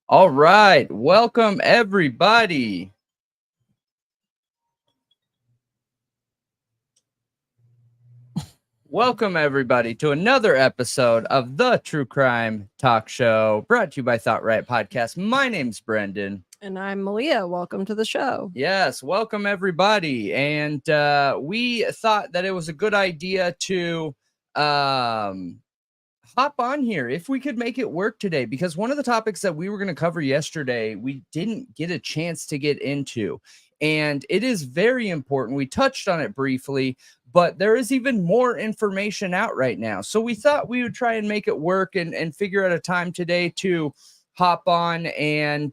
All right, welcome everybody. Welcome everybody to another episode of the True Crime Talk Show, brought to you by Thought Riot Podcast. My name's Brendan. And I'm Malia. Welcome to the show. Yes, welcome everybody. And we thought that it was a good idea to hop on here if we could make it work today, because one of the topics that we were going to cover yesterday, we didn't get a chance to get into. And it is very important. We touched on it briefly, but there is even more information out right now. So we thought we would try and make it work and figure out a time today to hop on and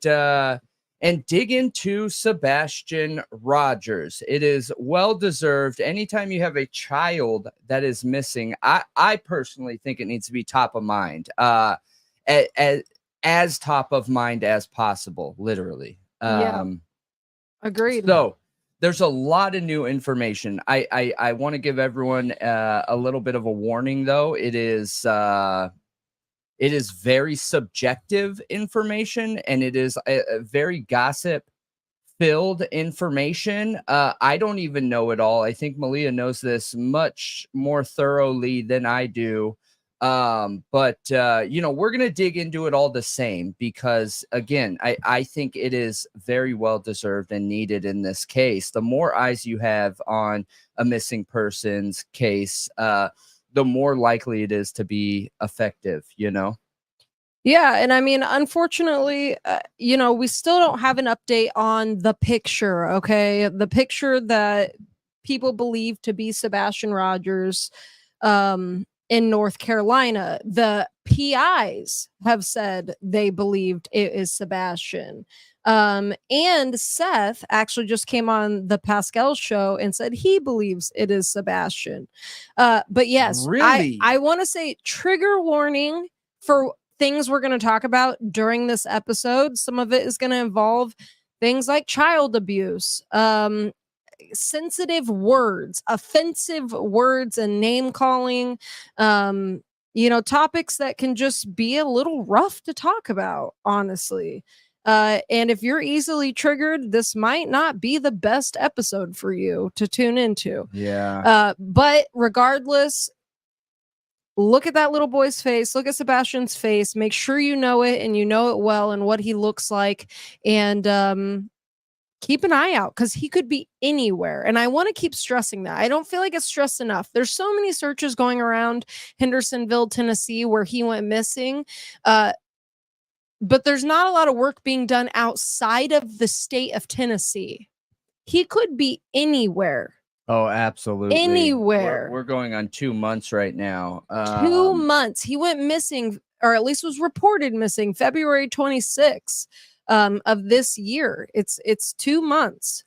dig into Sebastian Rogers. It is well-deserved. Anytime you have a child that is missing, I personally think it needs to be top of mind, as top of mind as possible, literally. Agreed. So there's a lot of new information. I want to give everyone a little bit of a warning, though. It is very subjective information, and it is a very gossip-filled information. I don't even know it all. I think Malia knows this much more thoroughly than I do. But we're going to dig into it all the same because, again, I think it is very well deserved and needed in this case. The more eyes you have on a missing persons case, the more likely it is to be effective, Yeah. And I mean, unfortunately, we still don't have an update on the picture. Okay. The picture that people believe to be Sebastian Rogers, in North Carolina. The PIs have said they believed it is Sebastian. And Seth actually just came on the Pascal show and said he believes it is Sebastian. But yes, really? I want to say trigger warning for things we're going to talk about during this episode. Some of it is going to involve things like child abuse, sensitive words, offensive words, and name calling, topics that can just be a little rough to talk about, honestly. And if you're easily triggered, this might not be the best episode for you to tune into. Yeah. But regardless, look at that little boy's face, look at Sebastian's face, make sure you know it and you know it well and what he looks like. And keep an eye out because he could be anywhere. And I want to keep stressing that. I don't feel like it's stressed enough. There's so many searches going around Hendersonville, Tennessee, where he went missing. But there's not a lot of work being done outside of the state of Tennessee. He could be anywhere. Oh, absolutely. Anywhere. We're going on 2 months right now. 2 months. He went missing, or at least was reported missing, February 26th. Of this year. It's 2 months.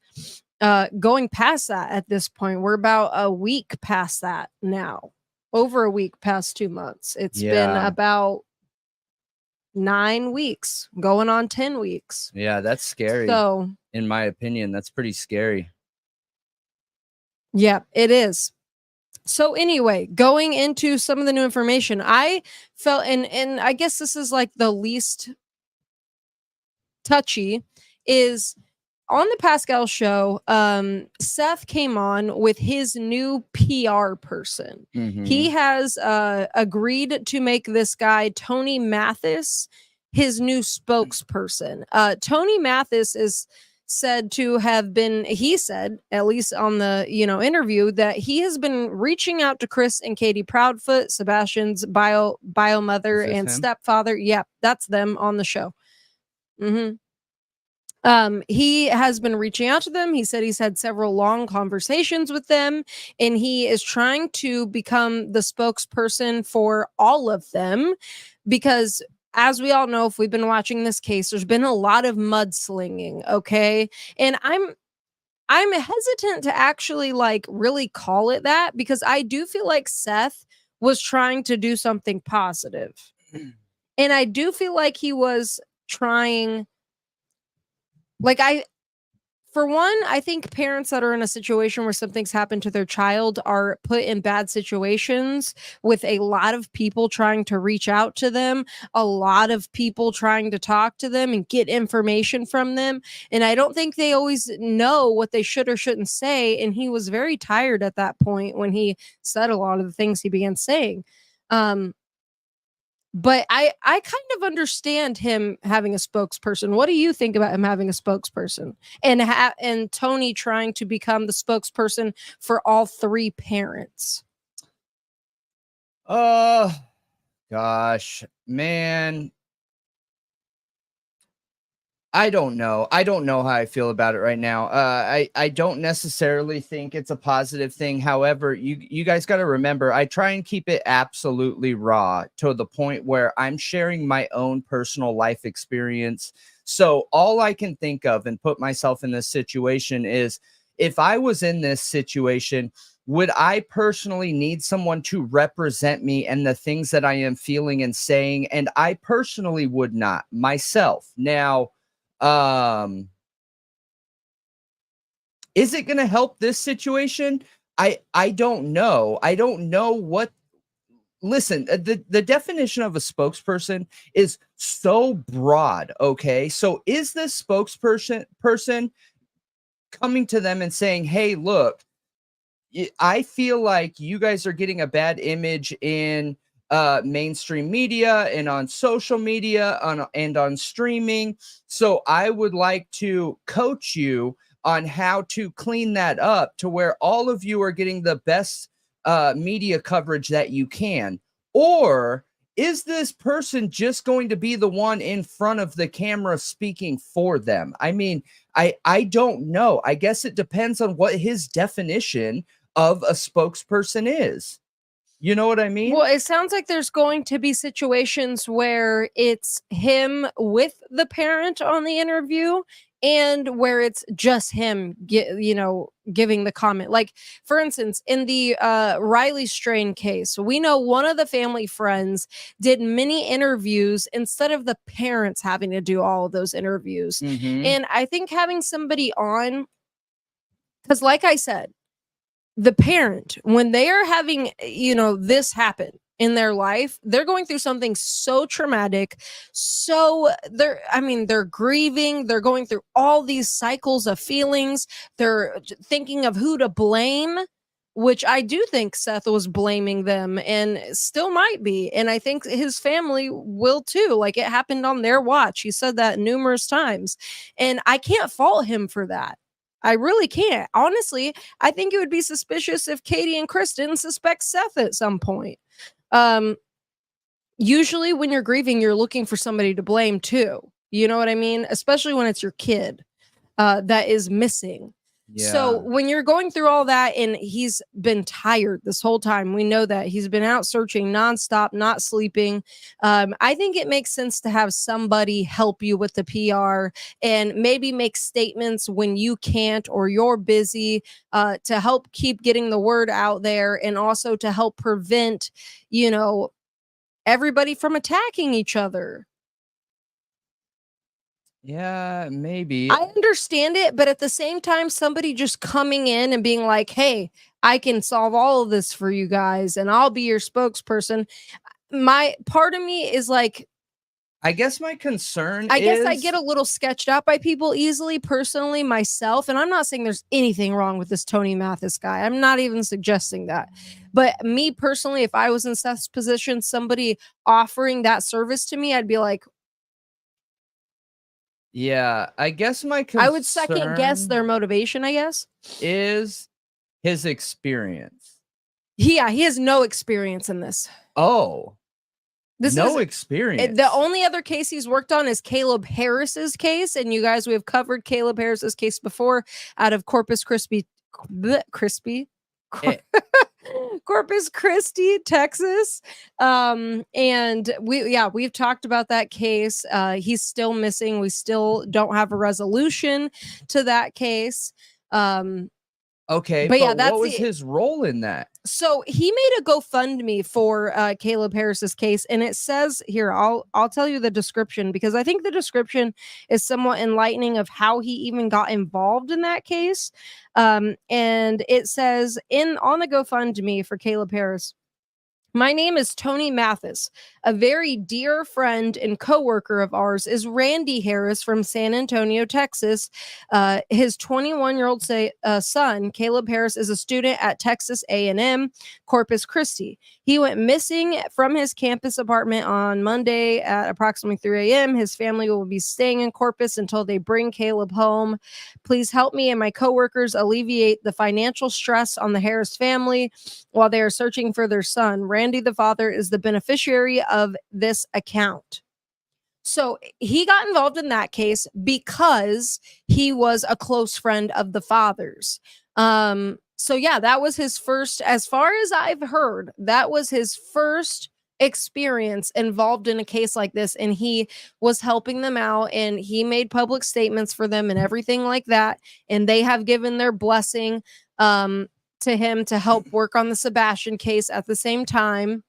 Going past that at this point. We're about a week past that now. Over a week past 2 months. It's been about 9 weeks, going on 10 weeks. Yeah, that's scary. So, in my opinion, that's pretty scary. Yeah, it is. So anyway, going into some of the new information, I felt, and I guess this is like the least touchy, is on the Pascal show, Seth came on with his new PR person. Mm-hmm. He has agreed to make this guy, Tony Mathis, his new spokesperson. Tony Mathis is said to have been, he said, at least on the interview, that he has been reaching out to Chris and Katie Proudfoot, Sebastian's bio mother and stepfather. Yeah, that's them on the show. He has been reaching out to them. He said he's had several long conversations with them, and he is trying to become the spokesperson for all of them because, as we all know, if we've been watching this case, there's been a lot of mudslinging, okay? And I'm hesitant to actually really call it that because I do feel like Seth was trying to do something positive. And I do feel like he was trying, for one, I think parents that are in a situation where something's happened to their child are put in bad situations with a lot of people trying to reach out to them, a lot of people trying to talk to them and get information from them. And I don't think they always know what they should or shouldn't say. And he was very tired at that point when he said a lot of the things he began saying. But I kind of understand him having a spokesperson. What do you think about him having a spokesperson and Tony trying to become the spokesperson for all three parents? Gosh, man. I don't know. I don't know how I feel about it right now. I don't necessarily think it's a positive thing. However, you guys got to remember, I try and keep it absolutely raw to the point where I'm sharing my own personal life experience. So all I can think of and put myself in this situation is, if I was in this situation, would I personally need someone to represent me and the things that I am feeling and saying? And I personally would not myself. Now, is it going to help this situation? I don't know. I don't know what. Listen, the definition of a spokesperson is so broad. Okay, so is this person coming to them and saying, "Hey, look, I feel like you guys are getting a bad image in mainstream media and on social media and on streaming. So I would like to coach you on how to clean that up to where all of you are getting the best media coverage that you can." Or is this person just going to be the one in front of the camera speaking for them? I mean, I don't know. I guess it depends on what his definition of a spokesperson is. You know what I mean? Well, it sounds like there's going to be situations where it's him with the parent on the interview and where it's just him giving the comment. Like, for instance, in the Riley Strain case, we know one of the family friends did many interviews instead of the parents having to do all of those interviews. And I think having somebody on, because like I said, the parent, when they are having, this happen in their life, they're going through something so traumatic. So they're grieving. They're going through all these cycles of feelings. They're thinking of who to blame, which I do think Seth was blaming them and still might be. And I think his family will too. Like, it happened on their watch. He said that numerous times. And I can't fault him for that. I really can't. Honestly, I think it would be suspicious if Katie and Kristen suspect Seth at some point. Usually when you're grieving, you're looking for somebody to blame too. You know what I mean? Especially when it's your kid that is missing. Yeah. So when you're going through all that, and he's been tired this whole time, we know that he's been out searching nonstop, not sleeping. I think it makes sense to have somebody help you with the PR and maybe make statements when you can't or you're busy to help keep getting the word out there, and also to help prevent, everybody from attacking each other. Yeah, maybe. I understand it, but at the same time, somebody just coming in and being like, "Hey, I can solve all of this for you guys and I'll be your spokesperson." My part of me is like, I guess my concern I guess I get a little sketched out by people easily, personally, myself. And I'm not saying there's anything wrong with this Tony Mathis guy. I'm not even suggesting that. But me personally, if I was in Seth's position, somebody offering that service to me, I'd be like, yeah, I guess my concern I would second guess their motivation, I guess. Is his experience. Yeah, he has no experience in this. Oh. This no is experience. The only other case he's worked on is Caleb Harris's case. And you guys, we have covered Caleb Harris's case before out of Corpus Christi, Corpus Christi, Texas. And we've talked about that case. He's still missing. We still don't have a resolution to that case. Okay, But yeah, but that's what was his role in that? So he made a GoFundMe for Caleb Harris's case, and it says here, I'll tell you the description, because I think the description is somewhat enlightening of how he even got involved in that case. And it says on the GoFundMe for Caleb Harris, "My name is Tony Mathis. A very dear friend and coworker of ours is Randy Harris from San Antonio, Texas. His 21-year-old son, Caleb Harris, is a student at Texas A&M, Corpus Christi. He went missing from his campus apartment on Monday at approximately 3 a.m. His family will be staying in Corpus until they bring Caleb home. Please help me and my coworkers alleviate the financial stress on the Harris family while they are searching for their son. Randy, the father, is the beneficiary of this account." So he got involved in that case because he was a close friend of the father's. So yeah, that was his first, as far as I've heard, that was his first experience involved in a case like this, and he was helping them out, and he made public statements for them and everything like that, and they have given their blessing to him to help work on the Sebastian case at the same time.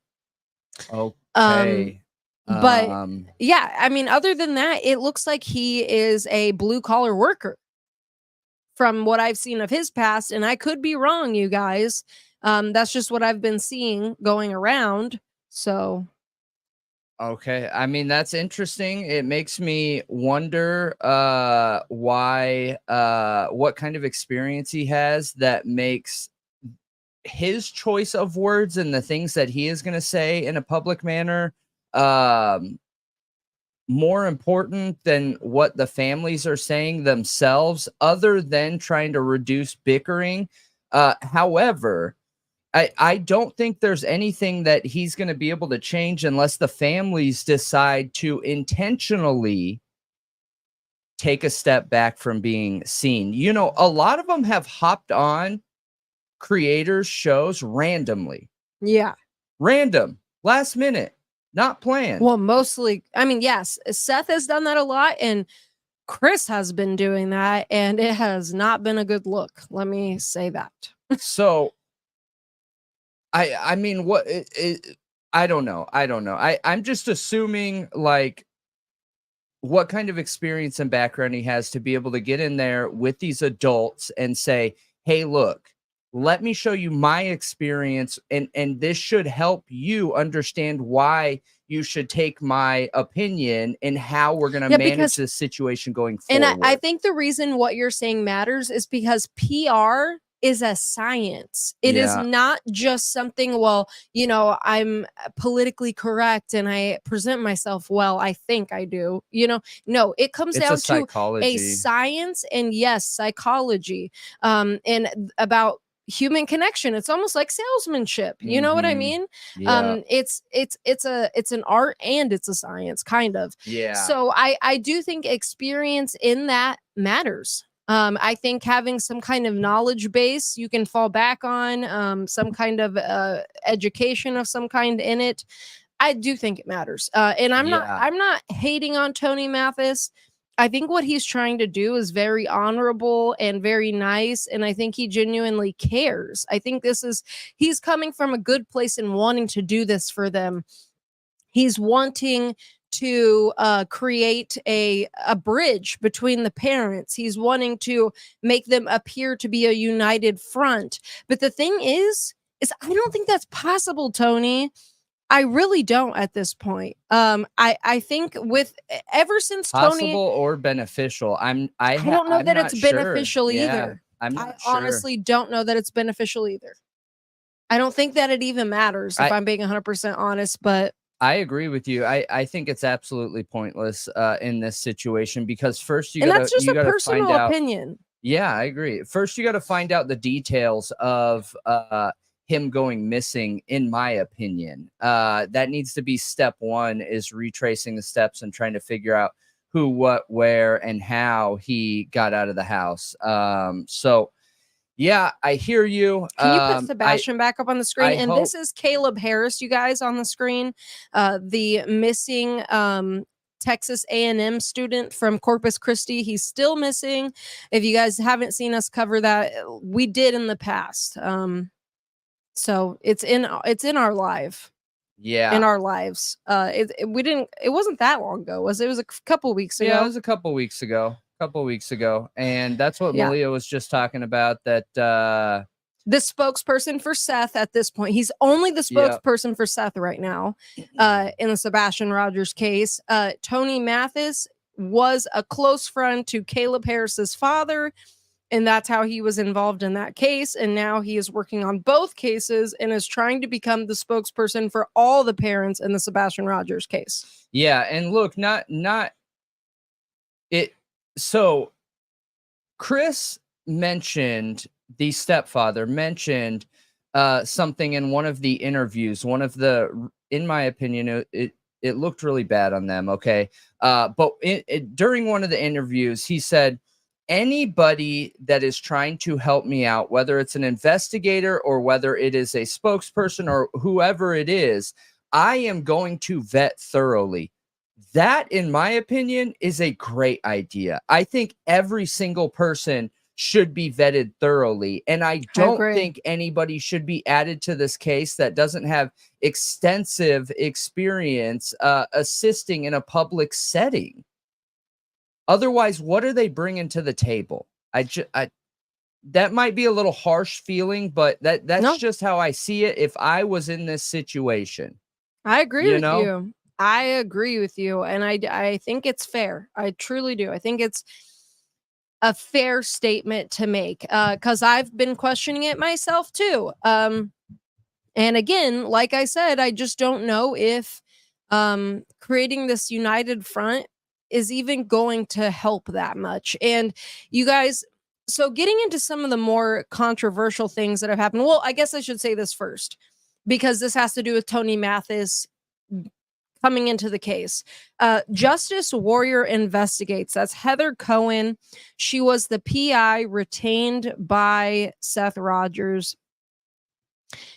Okay. But yeah, I mean, other than that, it looks like he is a blue collar worker from what I've seen of his past, and I could be wrong, you guys. That's just what I've been seeing going around. So okay, I mean, that's interesting. It makes me wonder why what kind of experience he has that makes his choice of words and the things that he is going to say in a public manner more important than what the families are saying themselves, other than trying to reduce bickering. However, I don't think there's anything that he's going to be able to change unless the families decide to intentionally take a step back from being seen. You know, a lot of them have hopped on creators' shows randomly. yeah. Random, last minute, not planned. Well, mostly, I mean, yes, Seth has done that a lot, and Chris has been doing that, and it has not been a good look. Let me say that. So I mean, what I don't know. I'm just assuming, like, what kind of experience and background he has to be able to get in there with these adults and say, hey, look, let me show you my experience, and this should help you understand why you should take my opinion and how we're going to manage this situation going forward. And I think the reason what you're saying matters is because PR is a science. It is not just something, well, you know, I'm politically correct and I present myself well. I think I do, you know, no, it comes down to a science, and yes, psychology, and about human connection. It's almost like salesmanship. You know what I mean? Yeah. It's an art and it's a science, kind of. Yeah. So I do think experience in that matters. I think having some kind of knowledge base you can fall back on, some kind of education of some kind in it, I do think it matters. And I'm not hating on Tony Mathis. I think what he's trying to do is very honorable and very nice, and I think he genuinely cares. I think he's coming from a good place and wanting to do this for them. He's wanting to create a bridge between the parents. He's wanting to make them appear to be a united front. But the thing is I don't think that's possible, Tony. I really don't at this point. I think ever since possible Tony or beneficial. I don't know that it's beneficial either. either. I honestly don't know that it's beneficial either. I don't think that it even matters, if I'm being 100% honest, but I agree with you. I think it's absolutely pointless in this situation, because first and that's just a personal opinion. Yeah, I agree. First, you got to find out the details of him going missing, in my opinion. That needs to be step one, is retracing the steps and trying to figure out who, what, where, and how he got out of the house. So yeah, I hear you. Can you put Sebastian back up on the screen? This is Caleb Harris, you guys, on the screen. The missing Texas A&M student from Corpus Christi. He's still missing. If you guys haven't seen us cover that, we did in the past. So it's in our live. Yeah. In our lives. It wasn't that long ago, was it? It was a couple weeks ago. Yeah, it was a couple weeks ago. And that's what Yeah. Malia was just talking about, that the spokesperson for Seth at this point. He's only the spokesperson for Seth right now in the Sebastian Rogers case. Tony Mathis was a close friend to Caleb Harris's father, and that's how he was involved in that case. And now he is working on both cases and is trying to become the spokesperson for all the parents in the Sebastian Rogers case. Yeah, and look, not it. So Chris mentioned, the stepfather mentioned something in one of the interviews. In my opinion, it looked really bad on them. Okay. But during one of the interviews, he said, anybody that is trying to help me out, whether it's an investigator or whether it is a spokesperson or whoever it is, I am going to vet thoroughly. That, in my opinion, is a great idea. I think every single person should be vetted thoroughly. And I don't think anybody should be added to this case that doesn't have extensive experience assisting in a public setting. Otherwise, what are they bringing to the table? That might be a little harsh feeling, but that's just how I see it if I was in this situation. I agree with you. I agree with you. And I think it's fair. I truly do. I think it's a fair statement to make, because I've been questioning it myself too. And again, like I said, I just don't know if creating this united front is even going to help that much. And you guys, so getting into some of the more controversial things that have happened. Well, I guess I should say this first, because this has to do with Tony Mathis coming into the case. Justice Warrior Investigates. That's Heather Cohen. She was the PI retained by Seth Rogers.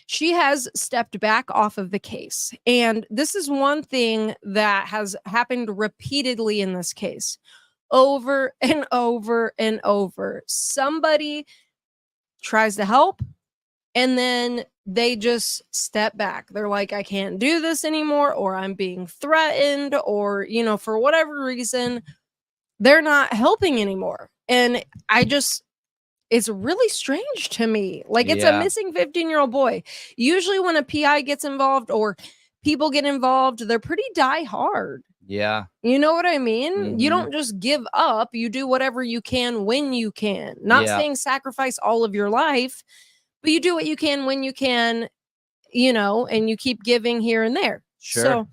She has stepped back off of the case. And this is one thing that has happened repeatedly in this case. Over and over and over. Somebody tries to help, and then they just step back. They're like, I can't do this anymore, or I'm being threatened, or, for whatever reason, they're not helping anymore. And it's really strange to me. Like, it's a missing 15-year-old boy. Usually when a PI gets involved or people get involved, they're pretty die hard. Yeah. You know what I mean? Mm-hmm. You don't just give up. You do whatever you can when you can. Not saying sacrifice all of your life, but you do what you can when you can, and you keep giving here and there. Sure. So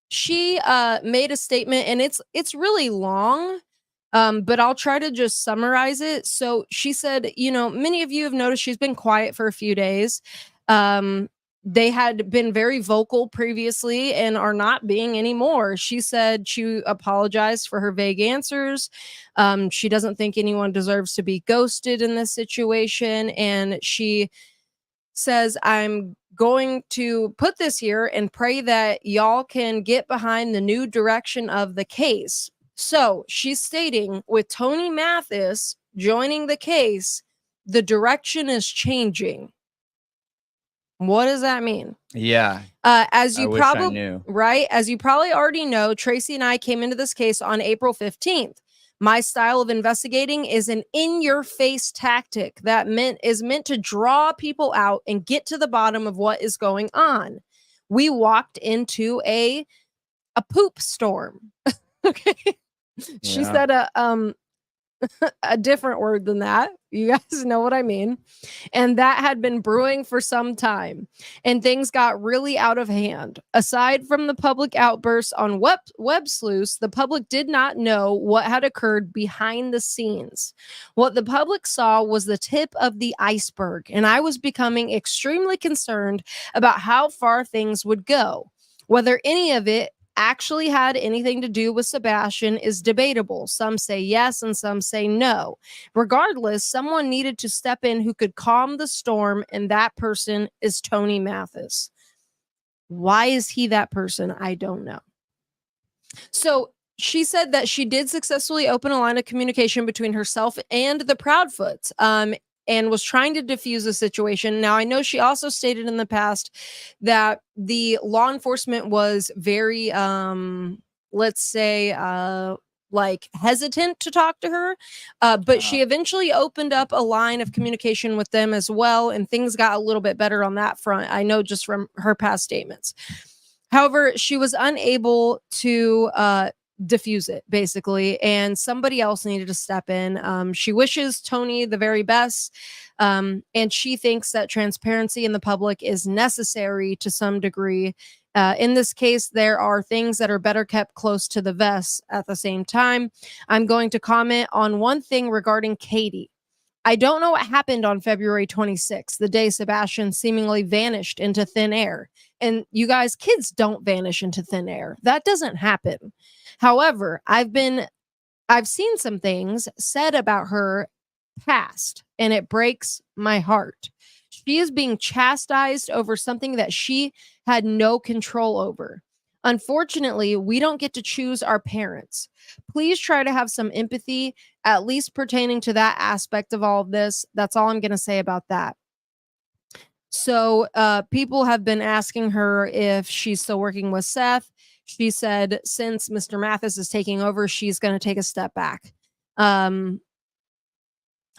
she made a statement, and it's really long, but I'll try to just summarize it. So she said, many of you have noticed she's been quiet for a few days. They had been very vocal previously and are not being anymore. She said she apologized for her vague answers. She doesn't think anyone deserves to be ghosted in this situation. And she says, I'm going to put this here and pray that y'all can get behind the new direction of the case. So she's stating, with Tony Mathis joining the case, the direction is changing. What does that mean? Yeah. As you probably knew. Right, as you probably already know, Tracy and I came into this case on April 15th. My style of investigating is an in-your-face tactic that is meant to draw people out and get to the bottom of what is going on. We walked into a poop storm. Okay. She said a different word than that. You guys know what I mean. And that had been brewing for some time. And things got really out of hand. Aside from the public outbursts on web sleuths, the public did not know what had occurred behind the scenes. What the public saw was the tip of the iceberg. And I was becoming extremely concerned about how far things would go. Whether any of it actually had anything to do with Sebastian is debatable. Some say yes and some say no. Regardless, someone needed to step in who could calm the storm, and that person is Tony Mathis. Why is he that person? I don't know. So she said that she did successfully open a line of communication between herself and the Proudfoots, and was trying to diffuse the situation. Now, I know she also stated in the past that the law enforcement was very, let's say, like hesitant to talk to her, but she eventually opened up a line of communication with them as well, and things got a little bit better on that front. I know just from her past statements. However, she was unable to diffuse it, basically, and somebody else needed to step in. She wishes Tony the very best, and she thinks that transparency in the public is necessary to some degree. In this case, there are things that are better kept close to the vest. At the same time, I'm going to comment on one thing regarding Katie. I don't know what happened on February 26th, the day Sebastian seemingly vanished into thin air. And you guys, kids don't vanish into thin air. That doesn't happen. However, I've seen some things said about her past, and it breaks my heart. She is being chastised over something that she had no control over. Unfortunately, we don't get to choose our parents. Please try to have some empathy, at least pertaining to that aspect of all of this. That's all I'm going to say about that. So people have been asking her if she's still working with Seth. She said since Mr. Mathis is taking over, she's going to take a step back.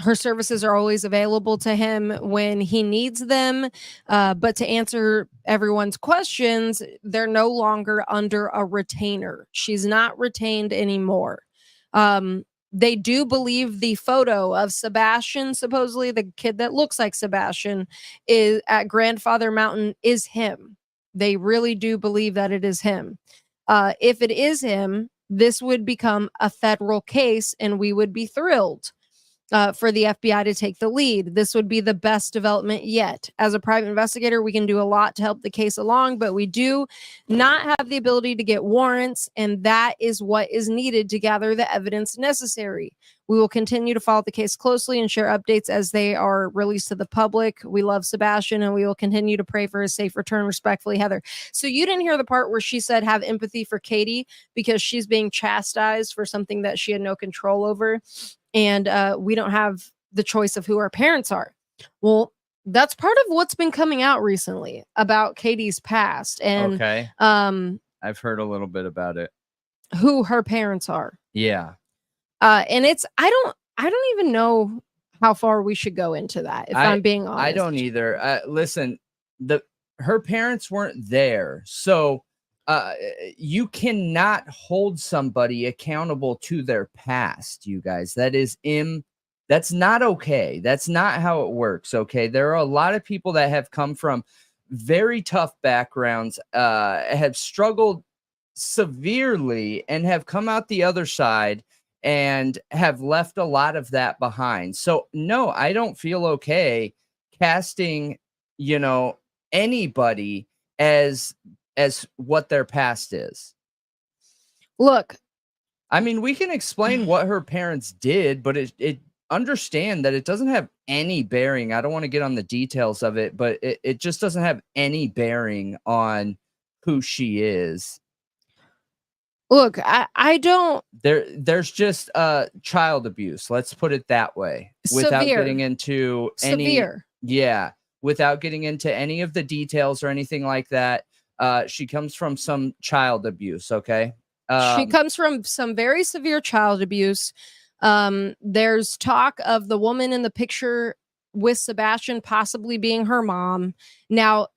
Her services are always available to him when he needs them. But to answer everyone's questions, they're no longer under a retainer. She's not retained anymore. They do believe the photo of Sebastian, supposedly the kid that looks like Sebastian, is at Grandfather Mountain is him. They really do believe that it is him. If it is him, this would become a federal case, and we would be thrilled for the FBI to take the lead. This would be the best development yet. As a private investigator, we can do a lot to help the case along, but we do not have the ability to get warrants, and that is what is needed to gather the evidence necessary. We will continue to follow the case closely and share updates as they are released to the public. We love Sebastian, and we will continue to pray for his safe return. Respectfully, Heather. So you didn't hear the part where she said have empathy for Katie because she's being chastised for something that she had no control over. And we don't have the choice of who our parents are. Well, that's part of what's been coming out recently about Katie's past. And I've heard a little bit about it. Who her parents are. Yeah. And it's I don't even know how far we should go into that, if I'm being honest. I don't either. Listen, her parents weren't there. So you cannot hold somebody accountable to their past, you guys. That's not okay. That's not how it works. Okay. There are a lot of people that have come from very tough backgrounds, have struggled severely, and have come out the other side and have left a lot of that behind. So no, I don't feel okay casting, anybody as what their past is. Look, I mean, we can explain what her parents did, but it understand that it doesn't have any bearing. I don't want to get on the details of it, but it just doesn't have any bearing on who she is. Look, I don't. There's just child abuse. Let's put it that way, without getting into any. Yeah, without getting into any of the details or anything like that. She comes from some child abuse. Okay. She comes from some very severe child abuse. There's talk of the woman in the picture with Sebastian possibly being her mom. Now,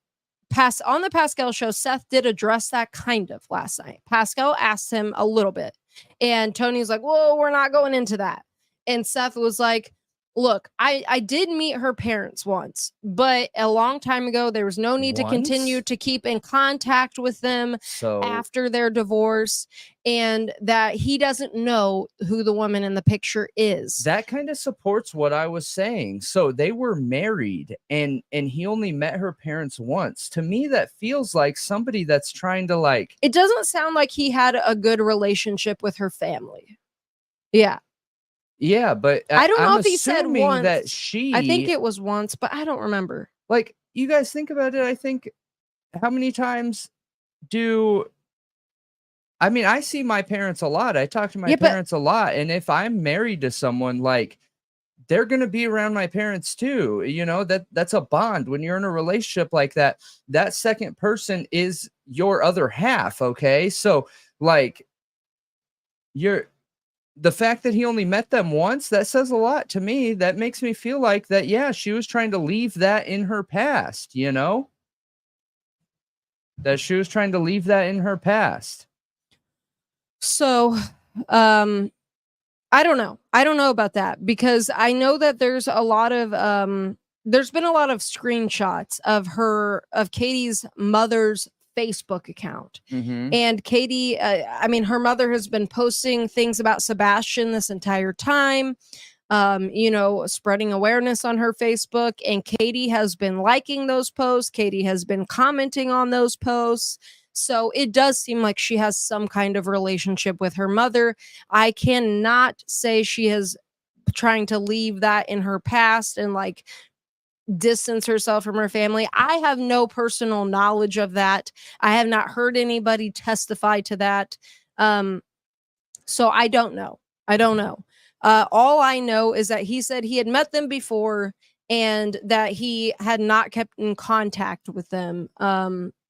on the Pascal show, Seth did address that kind of last night. Pascal asked him a little bit, and Tony's like, whoa, we're not going into that. And Seth was like, look, I did meet her parents once, but a long time ago, there was no need to continue to keep in contact with them after their divorce, and that he doesn't know who the woman in the picture is. That kind of supports what I was saying. So they were married, and he only met her parents once. To me, that feels like somebody that's trying to It doesn't sound like he had a good relationship with her family. Yeah. Yeah, but I don't know if he said once. That I think it was once, but I don't remember. You guys think about it. I think how many times do I mean, I see my parents a lot. I talk to my parents a lot. And if I'm married to someone, like, they're going to be around my parents too. You know, that's a bond. When you're in a relationship like that, that second person is your other half. Okay. So like the fact that he only met them once, that says a lot to me. That makes me feel like that. Yeah. She was trying to leave that in her past, you know, that she was trying to leave that in her past. So, I don't know. I don't know about that because I know that there's a lot of there's been a lot of screenshots of Katie's mother's Facebook account. And Katie, I mean, her mother has been posting things about Sebastian this entire time, you know, spreading awareness on her Facebook. And Katie has been liking those posts. Katie has been commenting on those posts. So it does seem like she has some kind of relationship with her mother. I cannot say she is trying to leave that in her past and like distance herself from her family. I have no personal knowledge of that. I have not heard anybody testify to that. So I don't know. I don't know. All I know is that he said he had met them before and that he had not kept in contact with them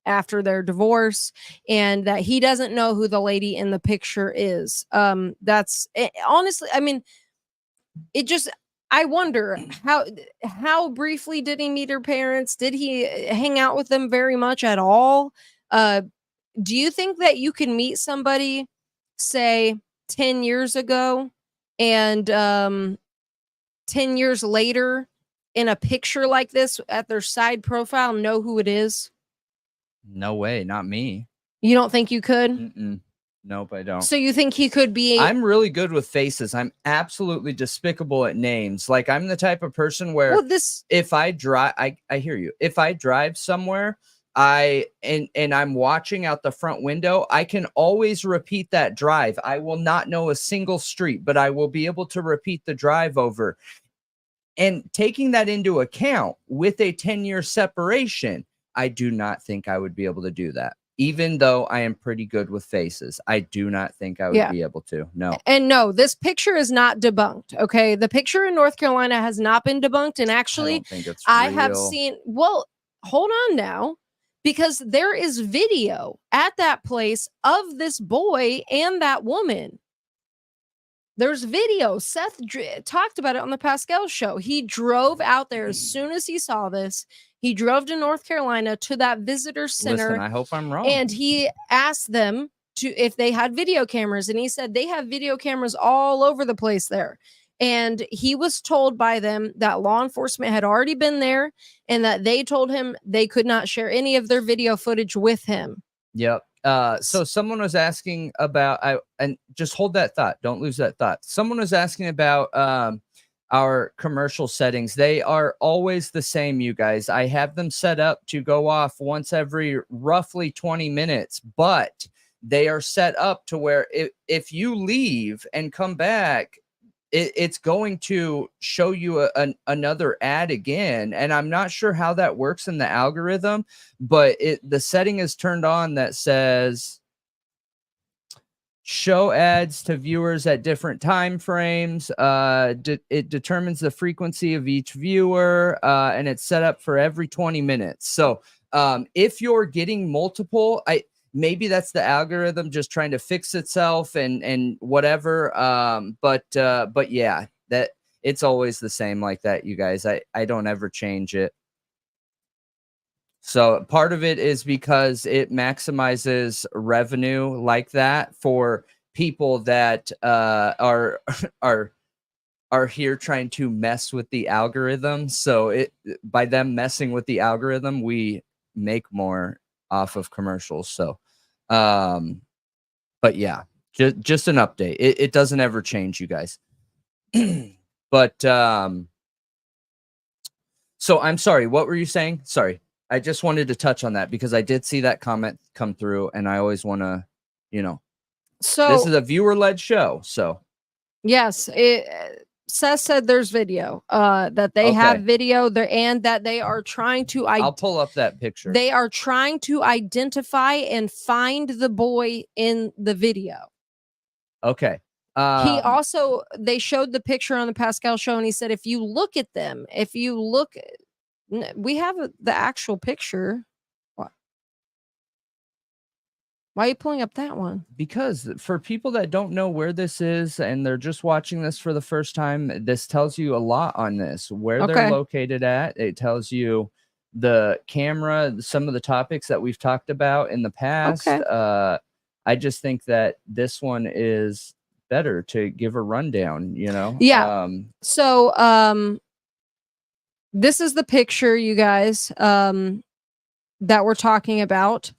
after their divorce, and that he doesn't know who the lady in the picture is. That's honestly, I mean, it just, I wonder how briefly did he meet her parents? Did he hang out with them very much at all? Do you think that you can meet somebody, say 10 years ago, and 10 years later in a picture like this at their side profile know who it is? No way, not me. You don't think you could? Nope, I don't. So you think he could be? I'm really good with faces. I'm absolutely despicable at names. Like, I'm the type of person where if I drive, I hear you. If I drive somewhere, and I'm watching out the front window, I can always repeat that drive. I will not know a single street, but I will be able to repeat the drive over. And taking that into account with a 10-year separation, I do not think I would be able to do that. Even though I am pretty good with faces, I do not think I would be able to. No. And no, this picture is not debunked. Okay. The picture in North Carolina has not been debunked. And actually, I have seen, well, hold on now, because there is video at that place of this boy and that woman. There's video. Seth talked about it on the Pascal show. He drove out there as soon as he saw this. He drove to North Carolina to that visitor center. Listen, I hope I'm wrong. And he asked them if they had video cameras. And he said they have video cameras all over the place there. And he was told by them that law enforcement had already been there and that they told him they could not share any of their video footage with him. Yep. So someone was asking about, and just hold that thought. Don't lose that thought. Someone was asking about our commercial settings. They are always the same, you guys. I have them set up to go off once every roughly 20 minutes, but they are set up to where if you leave and come back, it's going to show you another ad again. And I'm not sure how that works in the algorithm, but the setting is turned on that says show ads to viewers at different time frames. It determines the frequency of each viewer, and it's set up for every 20 minutes. So if you're getting multiple, maybe that's the algorithm just trying to fix itself and whatever. But yeah, that it's always the same like that, you guys. I don't ever change it. So part of it is because it maximizes revenue like that for people that are here trying to mess with the algorithm. So by them messing with the algorithm, we make more off of commercials. So but yeah, just an update. It doesn't ever change, you guys. But so I'm sorry, what were you saying? Sorry, I just wanted to touch on that because I did see that comment come through, and I always want to, so this is a viewer-led show. So yes, Seth said there's video, that they have video there, and that they are trying to I'll pull up that picture. They are trying to identify and find the boy in the video. Okay. He also, they showed the picture on the Pascal show, and he said, if you look at them, we have the actual picture. Why are you pulling up that one? Because for people that don't know where this is and they're just watching this for the first time, this tells you a lot on this, where they're located at. It tells you the camera, some of the topics that we've talked about in the past. I just think that this one is better to give a rundown, you know? Yeah. This is the picture, you guys, that we're talking about.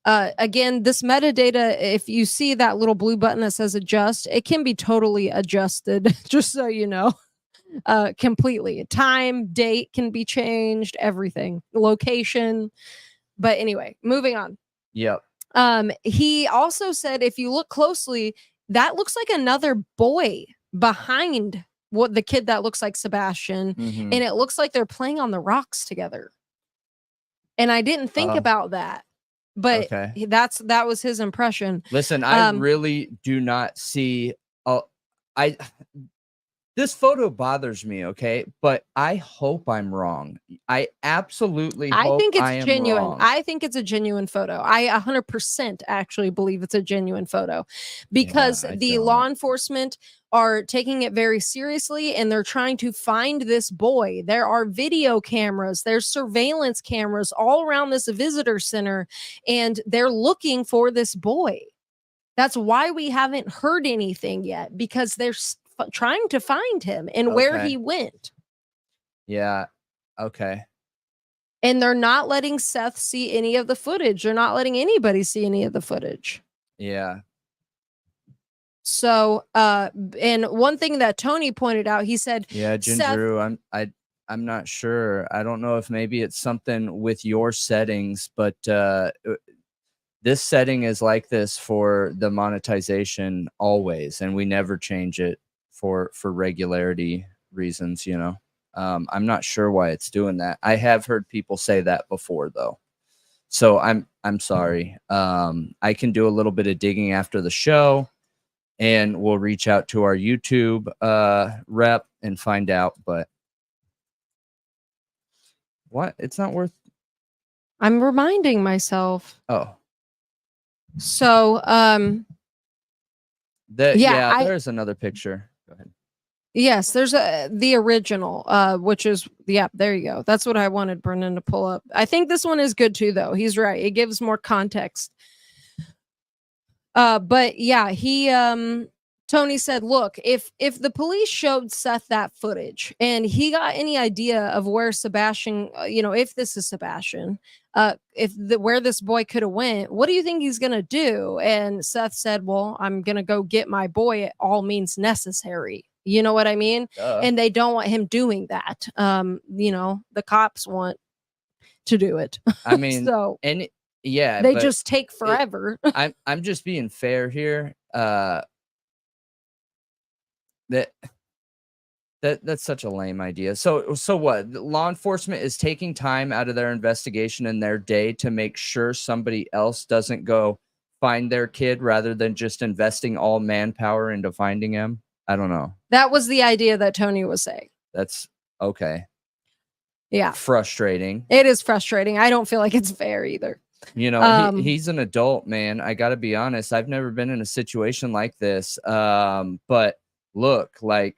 Again, this metadata, if you see that little blue button that says adjust, it can be totally adjusted, just so you know, completely. Time, date can be changed, everything, location. But anyway, moving on. Yep. He also said, if you look closely, that looks like another boy behind the kid that looks like Sebastian. And it looks like they're playing on the rocks together. And I didn't think about that. But that was his impression. Listen, I really do not see. This photo bothers me, okay? But I hope I'm wrong. I absolutely hope I think it's genuine. Wrong. I think it's a genuine photo. I 100% actually believe it's a genuine photo, because the law enforcement are taking it very seriously, and they're trying to find this boy. There are video cameras, there's surveillance cameras all around this visitor center, and they're looking for this boy. That's why we haven't heard anything yet, because they're trying to find him and where he went. Yeah. Okay. And they're not letting Seth see any of the footage. They're not letting anybody see any of the footage. Yeah. So, and one thing that Tony pointed out, he said, yeah, Ginger, I'm not sure. I don't know if maybe it's something with your settings, but this setting is like this for the monetization always, and we never change it for regularity reasons, you know. I'm not sure why it's doing that. I have heard people say that before, though. So I'm sorry. I can do a little bit of digging after the show, and we'll reach out to our YouTube rep and find out. But what? It's not worth. I'm reminding myself. Oh. So there's another picture. Go ahead. Yes, there's the original, which is, there you go. That's what I wanted Brendan to pull up. I think this one is good too, though. He's right. It gives more context. But yeah, Tony said, look, if the police showed Seth that footage and he got any idea of where Sebastian, if this is Sebastian, where this boy could have went, what do you think he's going to do? And Seth said, well, I'm going to go get my boy at all means necessary. You know what I mean? And they don't want him doing that. The cops want to do it. I mean, they just take forever. I'm just being fair here. That's such a lame idea. So what? Law enforcement is taking time out of their investigation and their day to make sure somebody else doesn't go find their kid, rather than just investing all manpower into finding him. I don't know. That was the idea that Tony was saying. That's okay. Yeah. Frustrating. It is frustrating. I don't feel like it's fair either. You know, he's an adult, man. I got to be honest. I've never been in a situation like this. But look, like,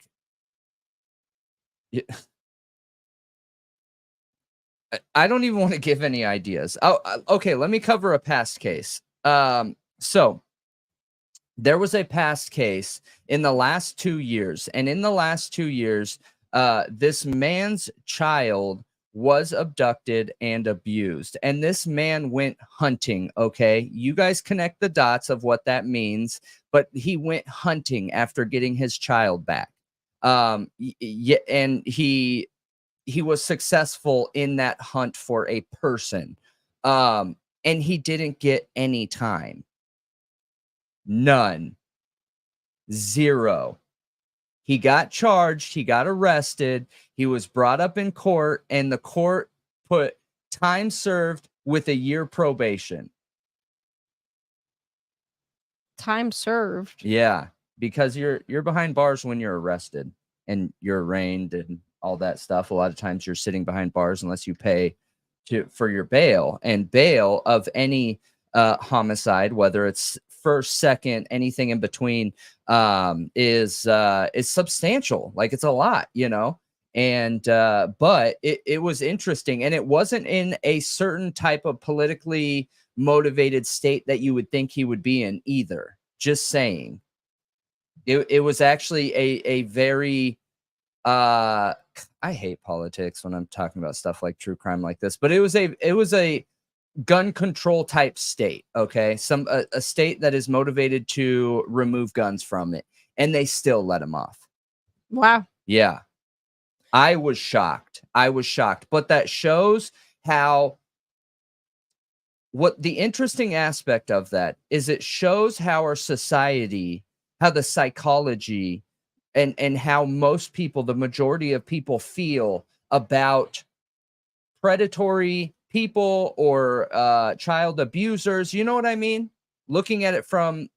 I don't even want to give any ideas. Oh, okay. Let me cover a past case. So there was a past case in the last 2 years, and in the last 2 years, this man's child was abducted and abused, and this man went hunting. Okay, you guys connect the dots of what that means, but he went hunting after getting his child back. And he was successful in that hunt for a person, and he didn't get any time. None. Zero. He got charged. He got arrested. He was brought up in court, and the court put time served with a year probation. Time served. Yeah, because you're behind bars when you're arrested and you're arraigned and all that stuff. A lot of times you're sitting behind bars unless you pay for your bail, and bail of any homicide, whether it's first, second, anything in between, is substantial. Like, it's a lot, you know. And but it was interesting, and it wasn't in a certain type of politically motivated state that you would think he would be in either. Just saying. It was actually a very I hate politics when I'm talking about stuff like true crime like this, but it was a gun control type state. Okay, a state that is motivated to remove guns from it, and they still let him off. Wow. Yeah, I was shocked. But that shows how, what the interesting aspect of that is, it shows how our society, how the psychology, and how most people, the majority of people, feel about predatory people or child abusers. You know what I mean? Looking at it from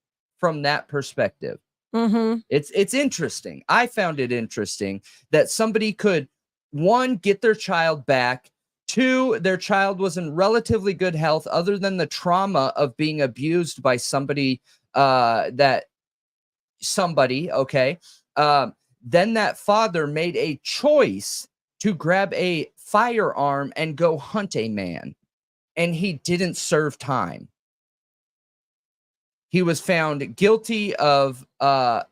that perspective. Mm-hmm. It's interesting. I found it interesting that somebody could, one, get their child back, two, their child was in relatively good health other than the trauma of being abused by somebody, okay. Then that father made a choice to grab a firearm and go hunt a man, and he didn't serve time. He was found guilty of a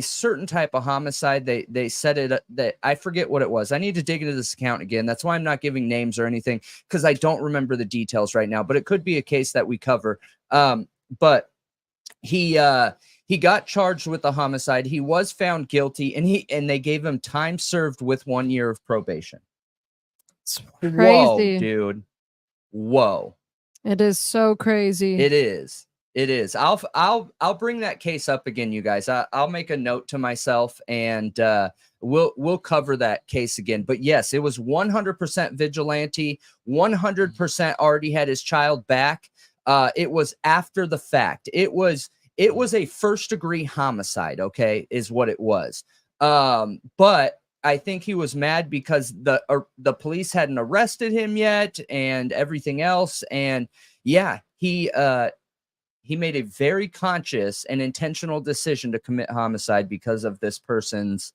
certain type of homicide. They said it, that I forget what it was. I need to dig into this account again. That's why I'm not giving names or anything, because I don't remember the details right now, but it could be a case that we cover. But he got charged with the homicide. He was found guilty, and they gave him time served with 1 year of probation. It's crazy. Whoa, dude. Whoa. It is so crazy. It is. It is. I'll bring that case up again, you guys. I'll make a note to myself, and we'll cover that case again. But yes, it was 100% vigilante, 100% already had his child back. It was after the fact. It was a first-degree homicide, okay, is what it was. But I think he was mad because the police hadn't arrested him yet and everything else. And yeah, he made a very conscious and intentional decision to commit homicide because of this person's,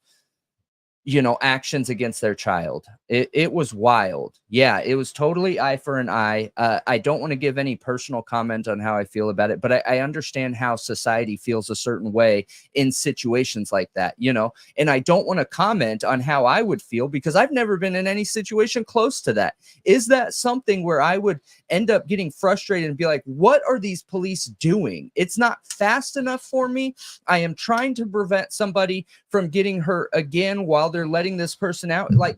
actions against their child. It was wild. Yeah, it was totally eye for an eye. I don't want to give any personal comment on how I feel about it, but I understand how society feels a certain way in situations like that, and I don't want to comment on how I would feel because I've never been in any situation close to that. Is that something where I would end up getting frustrated and be like, what are these police doing? It's not fast enough for me. I am trying to prevent somebody from getting hurt again while they're letting this person out. Like,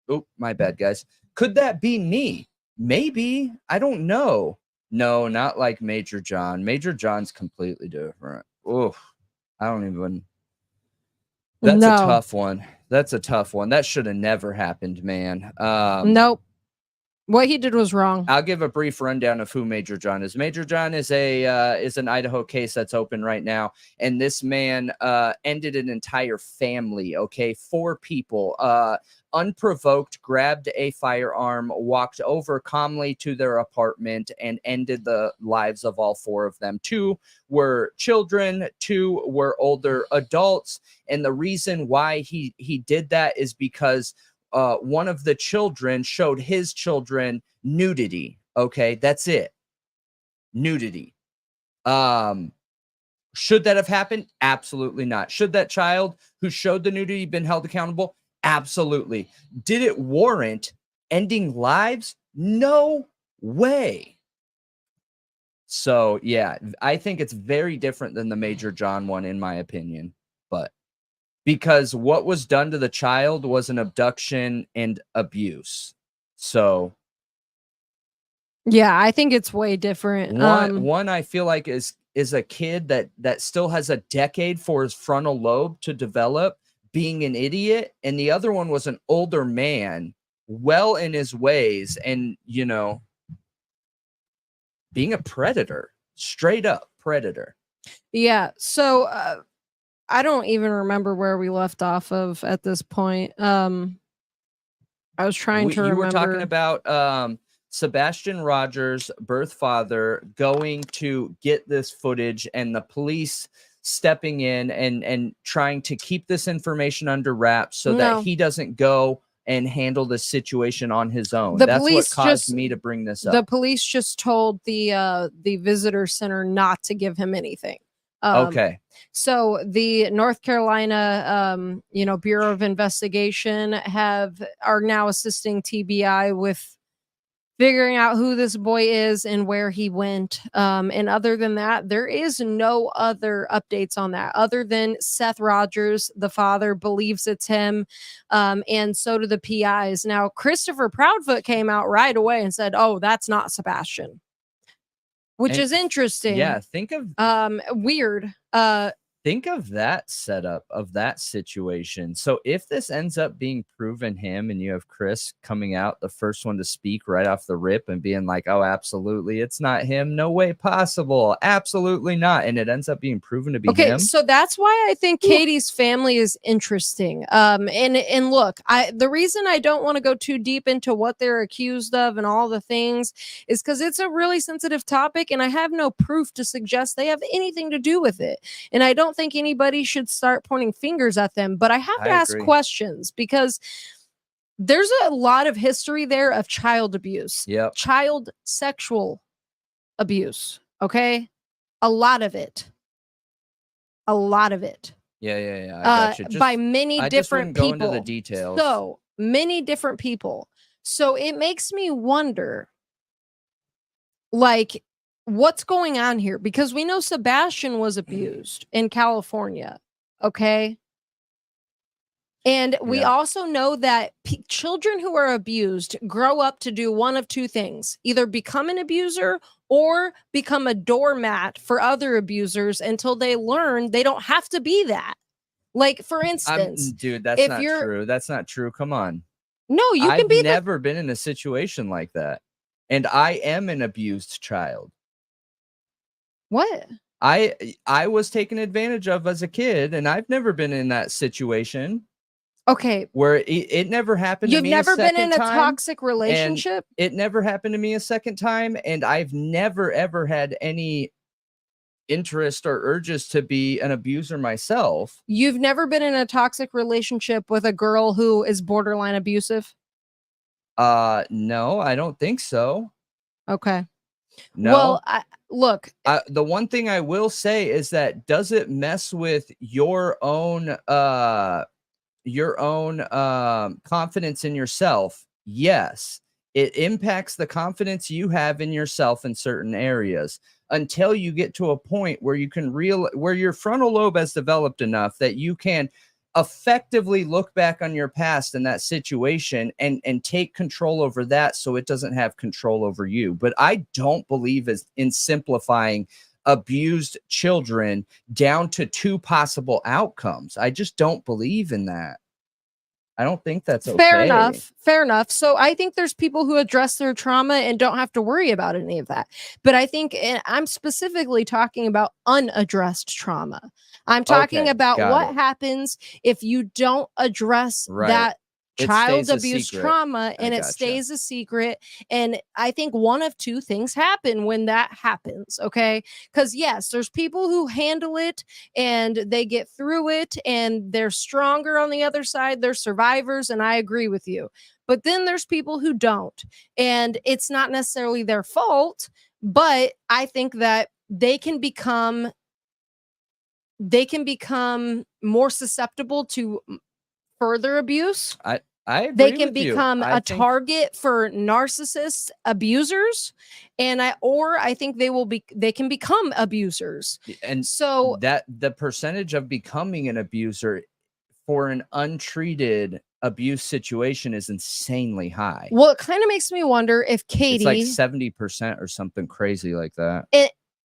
oh, my bad, guys. Could that be me? Maybe. I don't know. No, not like Major John. Major John's completely different. Oh, I don't even. That's a tough one. That's a tough one. That should have never happened, man. Nope. What he did was wrong. I'll give a brief rundown of who Major John is. Major John is an Idaho case that's open right now, and this man ended an entire family. Okay, 4 people, unprovoked, grabbed a firearm, walked over calmly to their apartment, and ended the lives of all 4 of them. 2 were children, 2 were older adults, and the reason why he did that is because one of the children showed his children nudity. Okay, that's it. Nudity. Should that have happened? Absolutely not. Should that child who showed the nudity been held accountable? Absolutely. Did it warrant ending lives? No way. So yeah, I think it's very different than the Major John one, in my opinion. But because what was done to the child was an abduction and abuse. So yeah, I think it's way different. One I feel like is is a kid that still has a decade for his frontal lobe to develop, being an idiot, and the other one was an older man, well in his ways, and you know, being a predator, straight up predator. Yeah. So I don't even remember where we left off of at this point. I was trying to remember. You were talking about Sebastian Rogers' birth father going to get this footage, and the police stepping in and trying to keep this information under wraps so that he doesn't go and handle the situation on his own. That's what caused me to bring this up. The police just told the visitor center not to give him anything. Okay. So the North Carolina, Bureau of Investigation are now assisting TBI with figuring out who this boy is and where he went. And other than that, there is no other updates on that other than Seth Rogers, the father, believes it's him. And so do the PIs. Now, Christopher Proudfoot came out right away and said, "Oh, that's not Sebastian," which is interesting. Yeah. Think of weird. Think of that setup of that situation. So if this ends up being proven him, and you have Chris coming out, the first one to speak right off the rip and being like, "Oh, absolutely, it's not him. No way possible. Absolutely not." And it ends up being proven to be him. So that's why I think Katie's family is interesting. And look, the reason I don't want to go too deep into what they're accused of and all the things is because it's a really sensitive topic, and I have no proof to suggest they have anything to do with it. And I don't think anybody should start pointing fingers at them, but I have to ask questions because there's a lot of history there of child abuse, child sexual abuse. Okay. A lot of it. Yeah. I got you. By many different people. Go into the details. So many different people. So it makes me wonder, like, what's going on here? Because we know Sebastian was abused in California. Okay. And we also know that children who are abused grow up to do one of two things: either become an abuser or become a doormat for other abusers until they learn they don't have to be that. Like, for instance, dude, that's not true. That's not true. Come on. No, I've never been in a situation like that. And I am an abused child. What? I was taken advantage of as a kid, and I've never been in that situation. Okay. Where it never happened to me. You've never been in a toxic relationship? It never happened to me a second time, and I've never ever had any interest or urges to be an abuser myself. You've never been in a toxic relationship with a girl who is borderline abusive? No, I don't think so. Okay. No. Well, look, the one thing I will say is that, does it mess with your own confidence in yourself? Yes. It impacts the confidence you have in yourself in certain areas until you get to a point where you can where your frontal lobe has developed enough that you can effectively look back on your past in that situation and take control over that, so it doesn't have control over you. But I don't believe in simplifying abused children down to two possible outcomes. I just don't believe in that. I don't think that's okay. Fair enough. So I think there's people who address their trauma and don't have to worry about any of that. But I think I'm specifically talking about unaddressed trauma. I'm talking about what happens if you don't address that child abuse trauma and it stays a secret. And I think one of two things happen when that happens. Okay. Because yes, there's people who handle it and they get through it and they're stronger on the other side. They're survivors. And I agree with you. But then there's people who don't. And it's not necessarily their fault, but I think that they can become more susceptible to further abuse. I agree. They can become a target for narcissist abusers, and I think they can become abusers. And so that the percentage of becoming an abuser for an untreated abuse situation is insanely high. Well, it kind of makes me wonder if Katie, it's like 70% or something crazy like that.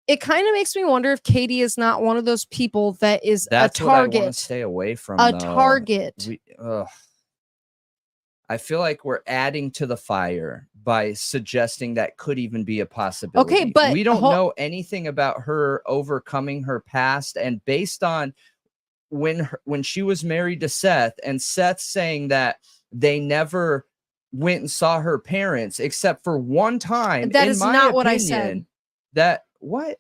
it kind of makes me wonder if Katie is not one of those people that is That's a what I want to target. stay away from. A though. target. I feel like we're adding to the fire by suggesting that could even be a possibility. Okay, but we don't know anything about her overcoming her past, and based on when she was married to Seth, and Seth saying that they never went and saw her parents except for one time. That is not what I said. That what?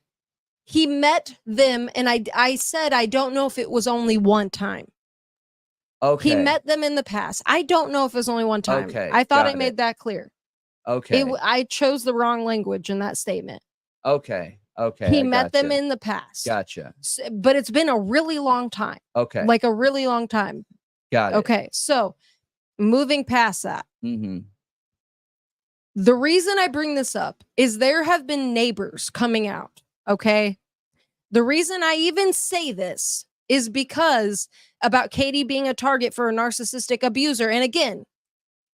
He met them, and I said I don't know if it was only one time. Okay. He met them in the past. I don't know if it was only one time. Okay, I thought I made that clear. Okay. I chose the wrong language in that statement. Okay. Okay. He met them in the past. Gotcha. But it's been a really long time. Okay. Like a really long time. Got it. Okay. So moving past that. Mm-hmm. The reason I bring this up is there have been neighbors coming out. Okay. The reason I even say this is because about Katie being a target for a narcissistic abuser. And again,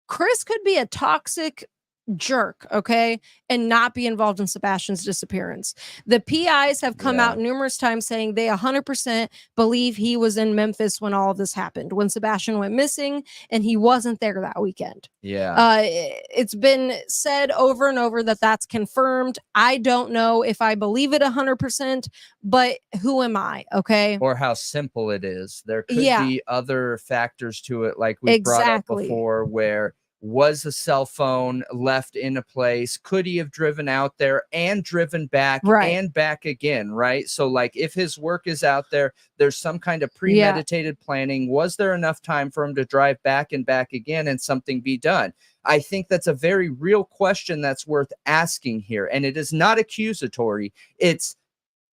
Chris could be a toxic jerk, okay, and not be involved in Sebastian's disappearance. The PIs have come out numerous times saying they 100% believe he was in Memphis when all of this happened, when Sebastian went missing, and he wasn't there that weekend. Yeah. It's been said over and over that that's confirmed. I don't know if I believe it 100%, but who am I, okay? Or how simple it is. There could be other factors to it, like we brought up before, where was a cell phone left in a place? Could he have driven out there and driven back and back again, right? So like if his work is out there, there's some kind of premeditated planning. Was there enough time for him to drive back and back again and something be done? I think that's a very real question that's worth asking here. And it is not accusatory. Is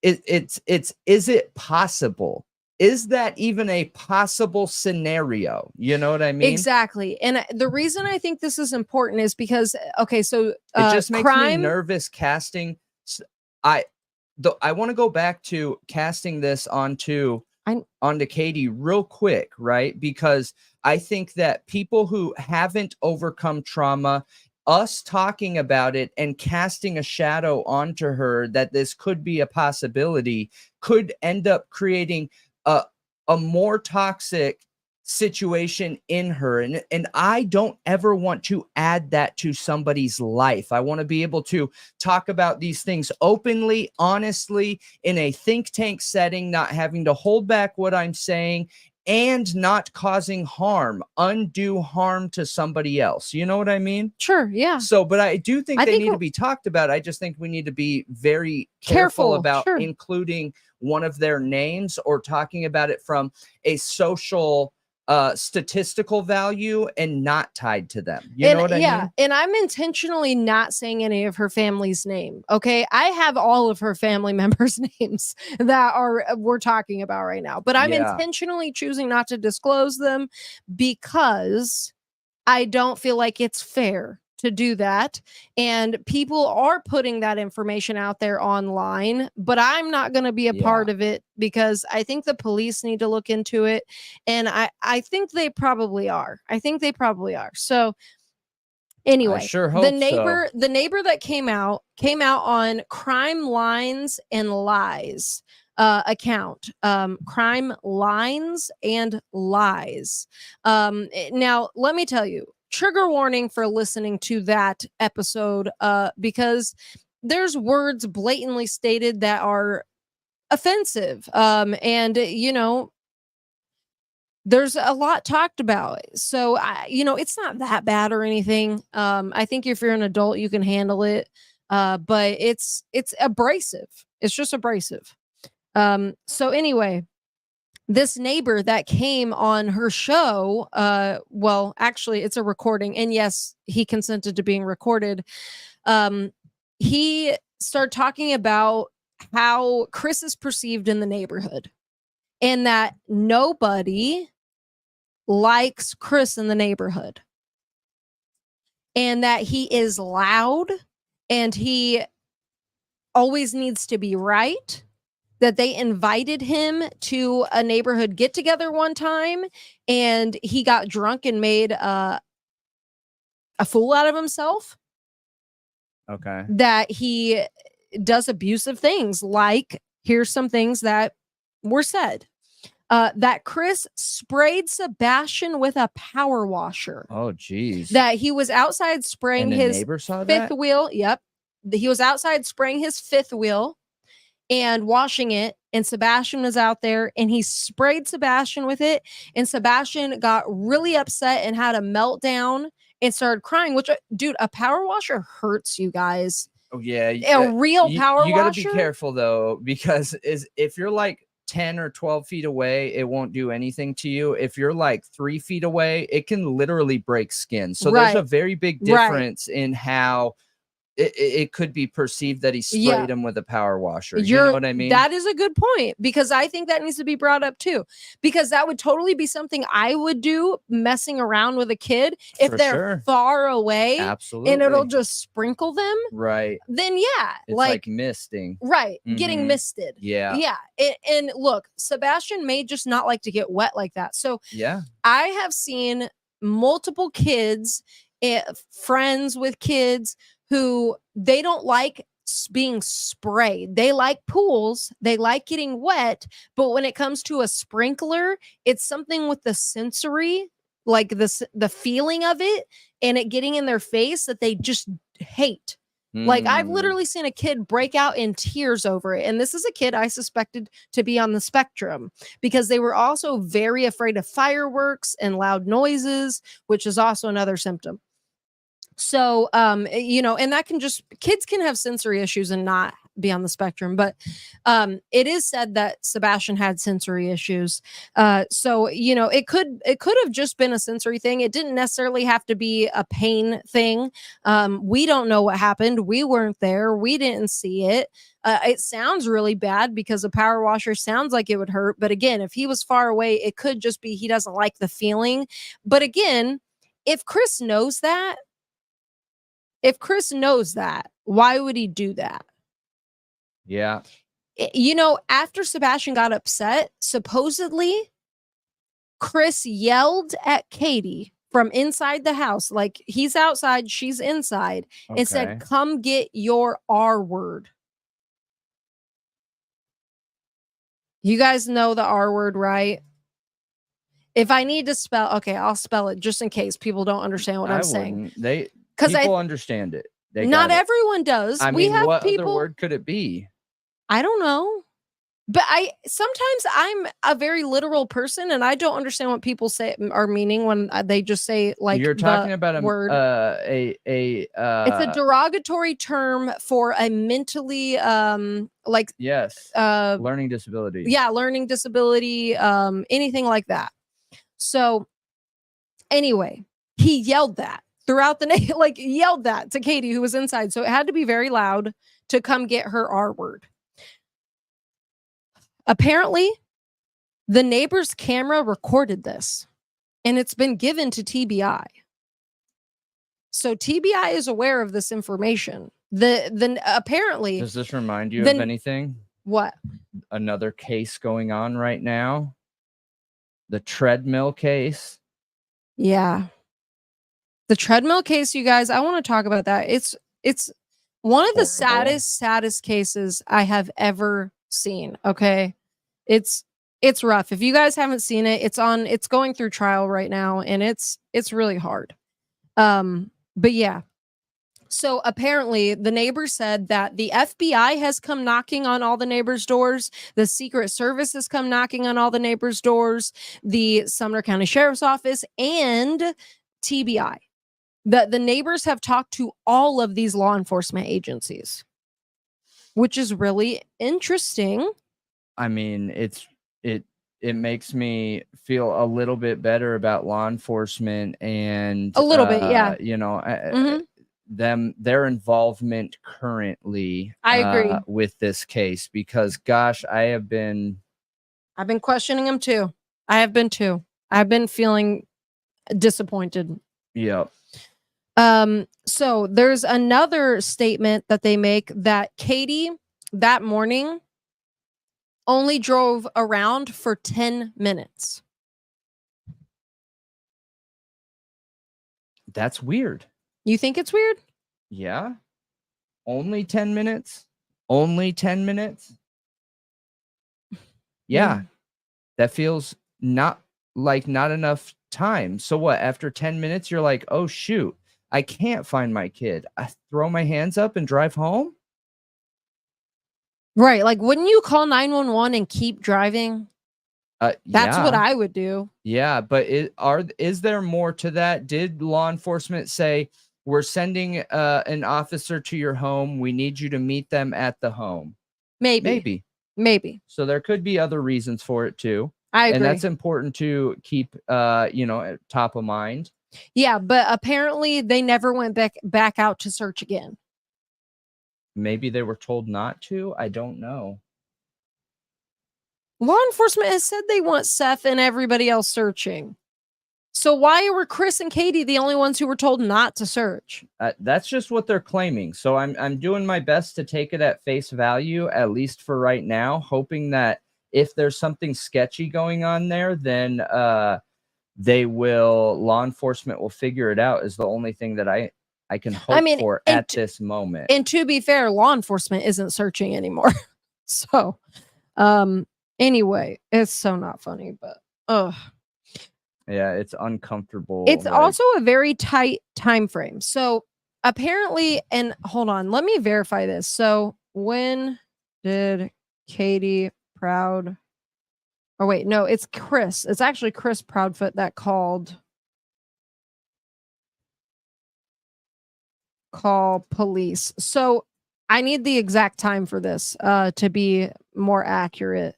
it possible? Is that even a possible scenario? You know what I mean? Exactly. And the reason I think this is important is because, okay, so it just makes me nervous casting. I want to go back to casting this onto Katie real quick, right? Because I think that people who haven't overcome trauma, us talking about it and casting a shadow onto her that this could be a possibility, could end up creating a more toxic situation in her. And I don't ever want to add that to somebody's life. I want to be able to talk about these things openly, honestly, in a think tank setting, not having to hold back what I'm saying and not causing harm, undue harm to somebody else. You know what I mean? Sure, yeah. So, but I do think they need to be talked about. I just think we need to be very careful about including one of their names or talking about it from a social statistical value and not tied to them. You know what I mean? And I'm intentionally not saying any of her family's name. Okay. I have all of her family members' names that we're talking about right now, but I'm intentionally choosing not to disclose them because I don't feel like it's fair to do that. And people are putting that information out there online, but I'm not going to be a part of it because I think the police need to look into it. And I think they probably are. So anyway, I sure hope the neighbor that came out on Crime Lines and Lies account, Crime Lines and Lies. Now let me tell you, trigger warning for listening to that episode, because there's words blatantly stated that are offensive. And you know, there's a lot talked about. So it's not that bad or anything. I think if you're an adult, you can handle it. But it's abrasive. It's just abrasive. So anyway, this neighbor that came on her show, well, actually, it's a recording. And yes, he consented to being recorded. He started talking about how Chris is perceived in the neighborhood and that nobody likes Chris in the neighborhood and that he is loud and he always needs to be right. That they invited him to a neighborhood get together one time and he got drunk and made a fool out of himself. Okay. That he does abusive things. Like, here's some things that were said. That Chris sprayed Sebastian with a power washer. Oh, geez. That he was outside spraying And a his neighbor saw fifth that? wheel. Yep. He was outside spraying his fifth wheel and washing it. And Sebastian was out there and he sprayed Sebastian with it. And Sebastian got really upset and had a meltdown and started crying, which, dude, a power washer hurts, you guys. Oh, yeah. A real power washer. You got to be careful, though, because if you're like 10 or 12 feet away, it won't do anything to you. If you're like 3 feet away, it can literally break skin. So there's a very big difference in how it could be perceived that he sprayed him with a power washer. You know what I mean? That is a good point, because I think that needs to be brought up too, because that would totally be something I would do, messing around with a kid if they're far away. Absolutely. And it'll just sprinkle them. Right. Then yeah, it's like misting. Right. Getting misted. Yeah. Yeah. And look, Sebastian may just not like to get wet like that. So yeah, I have seen multiple kids, friends with kids, who they don't like being sprayed. They like pools, they like getting wet, but when it comes to a sprinkler, it's something with the sensory, like the feeling of it and it getting in their face, that they just hate. Like, I've literally seen a kid break out in tears over it. And this is a kid I suspected to be on the spectrum, because they were also very afraid of fireworks and loud noises, which is also another symptom. So, you know, and that can just, kids can have sensory issues and not be on the spectrum, but it is said that Sebastian had sensory issues. So, you know, it could have just been a sensory thing. It didn't necessarily have to be a pain thing. We don't know what happened. We weren't there. We didn't see it. It sounds really bad because a power washer sounds like it would hurt. But again, if he was far away, it could just be he doesn't like the feeling. But again, if Chris knows that, why would he do that? Yeah. You know, after Sebastian got upset, supposedly Chris yelled at Katie from inside the house. Like, he's outside, she's inside, and said, "Come get your R word." You guys know the R word, right? If I need to spell, okay, I'll spell it just in case people don't understand what I'm saying. People understand it. Not everyone does. I mean, what other word could it be? I don't know. But sometimes I'm a very literal person and I don't understand what people say are meaning when they just say, like, you're talking about a word. It's a derogatory term for a mentally learning disability. Yeah, learning disability, anything like that. So anyway, he yelled that throughout the night, like yelled that to Katie, who was inside. So it had to be very loud to come get her R word. Apparently, the neighbor's camera recorded this, and it's been given to TBI. So TBI is aware of this information. Apparently, does this remind you of anything? What? Another case going on right now. The treadmill case. Yeah. The treadmill case, you guys, I want to talk about that. It's one of the saddest cases I have ever seen. Okay. It's rough. If you guys haven't seen it, it's going through trial right now, and it's really hard. But yeah. So apparently the neighbor said that the FBI has come knocking on all the neighbors' doors. The Secret Service has come knocking on all the neighbors' doors. The Sumner County Sheriff's Office and TBI. The neighbors have talked to all of these law enforcement agencies, which is really interesting. I mean, it makes me feel a little bit better about law enforcement and a little bit, yeah. You know, their involvement currently. I agree with this case, because gosh, I've been questioning them too. I have been too. I've been feeling disappointed. Yep. So there's another statement that they make that Katie that morning only drove around for 10 minutes. That's weird. You think it's weird? Yeah. Only 10 minutes? Only 10 minutes? Yeah. That feels not enough time. So what? After 10 minutes, you're like, oh, shoot, I can't find my kid. I throw my hands up and drive home? Right. Like, wouldn't you call 911 and keep driving? That's what Yeah. I would do. Yeah, but is there more to that? Did law enforcement say, we're sending an officer to your home, we need you to meet them at the home? Maybe. So there could be other reasons for it too. I agree. And that's important to keep top of mind. Yeah, but apparently they never went back out to search again. Maybe they were told not to. I don't know. Law enforcement has said they want Seth and everybody else searching. So why were Chris and Katie the only ones who were told not to search? That's just what they're claiming. So I'm doing my best to take it at face value, at least for right now, hoping that if there's something sketchy going on there, then law enforcement will figure it out, is the only thing that I can hope for at this moment. And to be fair, law enforcement isn't searching anymore. So, anyway, it's so not funny, but yeah, it's uncomfortable. It's also a very tight time frame. So apparently, and hold on, let me verify this. So when did Katie Proud? Oh wait, no, it's Chris. It's actually Chris Proudfoot that call police. So I need the exact time for this to be more accurate.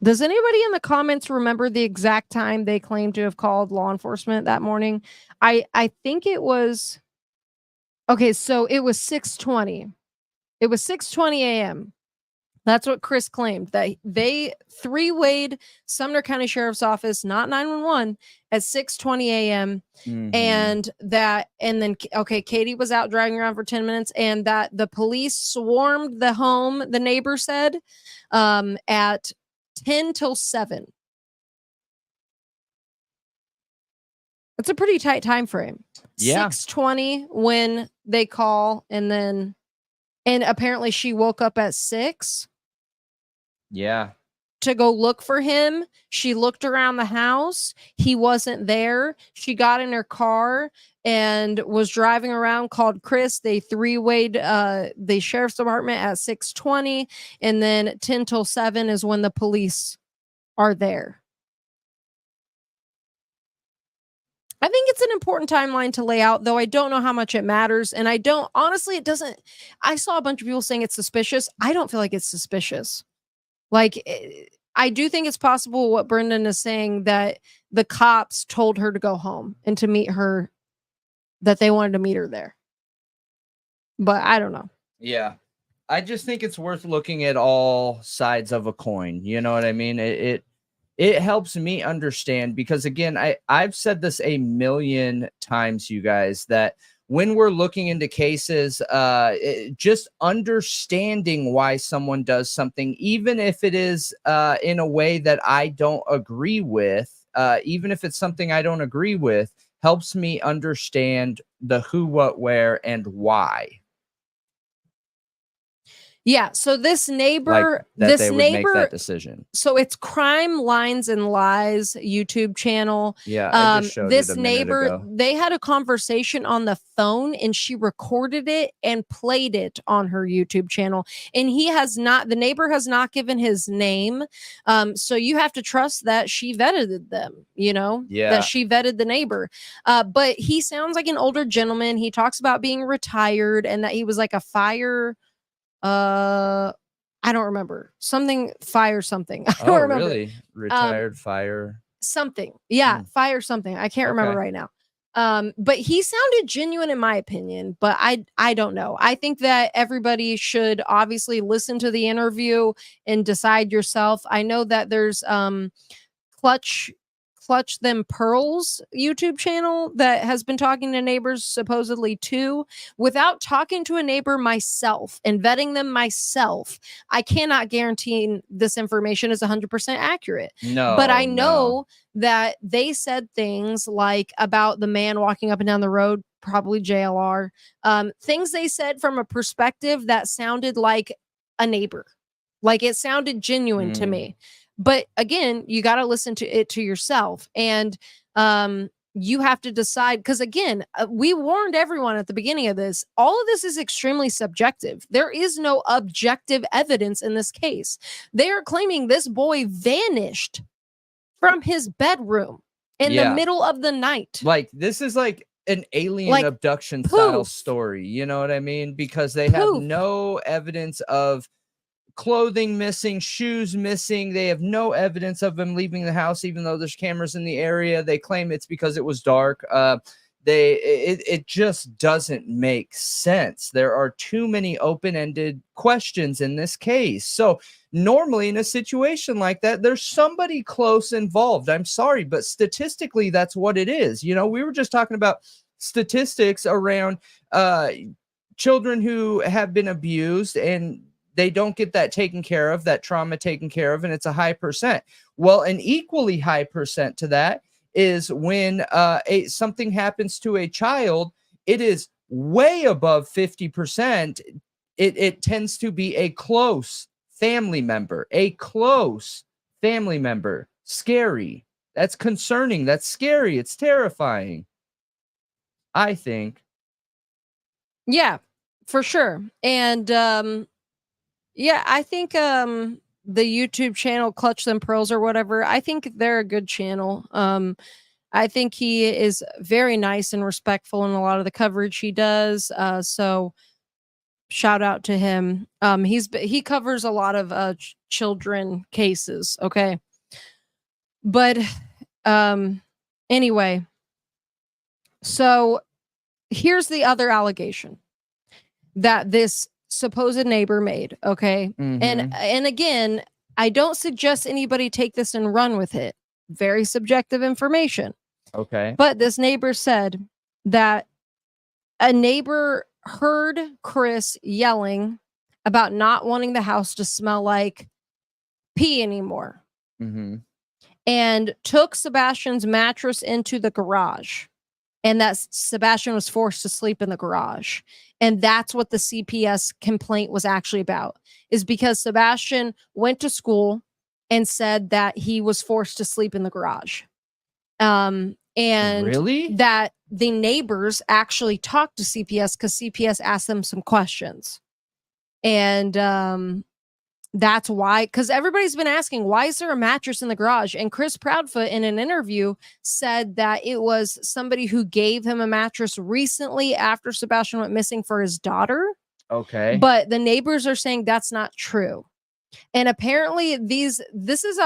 Does anybody in the comments remember the exact time they claimed to have called law enforcement that morning? I think it was, okay, so it was 6:20. It was 6:20 a.m. That's what Chris claimed, that they three-wayed Sumner County Sheriff's Office, not 911, at 6:20 a.m. And then, okay, Katie was out driving around for 10 minutes, and that the police swarmed the home, the neighbor said, at 10 till 7. That's a pretty tight time frame. Yeah. 6:20 when they call, and apparently she woke up at 6. Yeah. To go look for him. She looked around the house. He wasn't there. She got in her car and was driving around, called Chris. They three-wayed the sheriff's department at 6:20, and then 10 till 7 is when the police are there. I think it's an important timeline to lay out, though I don't know how much it matters. And honestly, it doesn't. I saw a bunch of people saying it's suspicious. I don't feel like it's suspicious. Like, I do think it's possible what Brendan is saying, that the cops told her to go home and to meet her, that they wanted to meet her there. But I don't know. Yeah. I just think it's worth looking at all sides of a coin. You know what I mean? It helps me understand, because again, I've said this a million times, you guys, that when we're looking into cases, just understanding why someone does something, even if it is in a way that I don't agree with, even if it's something I don't agree with, helps me understand the who, what, where, and why. Yeah, so this neighbor, make that decision. So it's Crime Lines and Lies YouTube channel. Yeah, I just showed this it a neighbor, minute ago. They had a conversation on the phone, and she recorded it and played it on her YouTube channel. And the neighbor has not given his name. So you have to trust that she vetted them, that she vetted the neighbor. But he sounds like an older gentleman. He talks about being retired and that he was like a fire. I don't remember. Fire something. I don't remember. Really? Retired fire something. Yeah, fire something. I can't remember right now. But he sounded genuine in my opinion, but I don't know. I think that everybody should obviously listen to the interview and decide yourself. I know that there's Clutch Them Pearls YouTube channel that has been talking to neighbors supposedly too. Without talking to a neighbor myself and vetting them myself, I cannot guarantee this information is 100% accurate. No, but I know that they said things like about the man walking up and down the road probably JLR. Things they said from a perspective that sounded like a neighbor. Like it sounded genuine to me. But again, you got to listen to it to yourself. And you have to decide, because again, we warned everyone at the beginning of this, all of this is extremely subjective. There is no objective evidence in this case. They are claiming this boy vanished from his bedroom in the middle of the night. Like, this is like an alien abduction style story. You know what I mean? Because they have no evidence of clothing missing, shoes missing. They have no evidence of him leaving the house, even though there's cameras in the area. They claim it's because it was dark. It just doesn't make sense. There are too many open-ended questions in this case. So normally in a situation like that, there's somebody close involved. I'm sorry, but statistically, that's what it is. You know, we were just talking about statistics around children who have been abused and they don't get that taken care of, that trauma taken care of, and it's a high percent. Well, an equally high percent to that is when something happens to a child, it is way above 50%. It tends to be a close family member, Scary. That's concerning. That's scary. It's terrifying, I think. Yeah, for sure. And yeah, I think the YouTube channel Clutch Them Pearls or whatever, I think they're a good channel. I think he is very nice and respectful in a lot of the coverage he does. So shout out to him. He covers a lot of children cases, okay? But anyway, so here's the other allegation that this supposed neighbor made, okay? And again, I don't suggest anybody take this and run with it. Very subjective information. Okay. But this neighbor said that a neighbor heard Chris yelling about not wanting the house to smell like pee anymore. And took Sebastian's mattress into the garage. And that Sebastian was forced to sleep in the garage. And that's what the CPS complaint was actually about, is because Sebastian went to school and said that he was forced to sleep in the garage. And really? That the neighbors actually talked to CPS because CPS asked them some questions. And that's why, because everybody's been asking, why is there a mattress in the garage? And Chris Proudfoot in an interview said that it was somebody who gave him a mattress recently after Sebastian went missing for his daughter. Okay. But the neighbors are saying that's not true. And apparently this is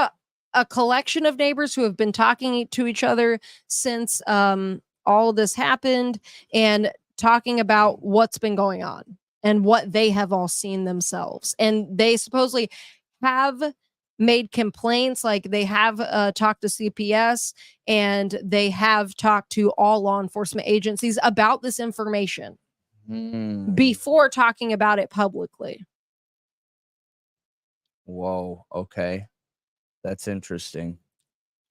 a collection of neighbors who have been talking to each other since all of this happened and talking about what's been going on and what they have all seen themselves. And they supposedly have made complaints, like they have talked to CPS and they have talked to all law enforcement agencies about this information before talking about it publicly. Whoa, okay. That's interesting.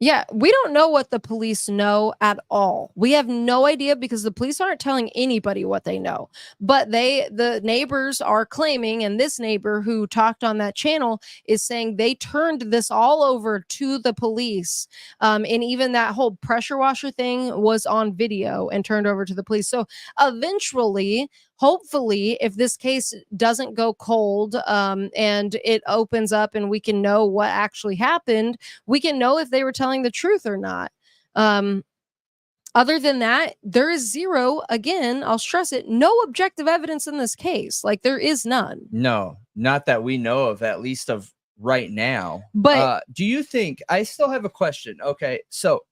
Yeah, we don't know what the police know at all. We have no idea because the police aren't telling anybody what they know. But the neighbors are claiming, and this neighbor who talked on that channel is saying they turned this all over to the police. And even that whole pressure washer thing was on video and turned over to the police. So eventually, hopefully, if this case doesn't go cold and it opens up and we can know what actually happened, we can know if they were telling the truth or not. Other than that, there is zero, again, I'll stress it, no objective evidence in this case. Like, there is none. No, not that we know of, at least of right now. But do you think, I still have a question. Okay, so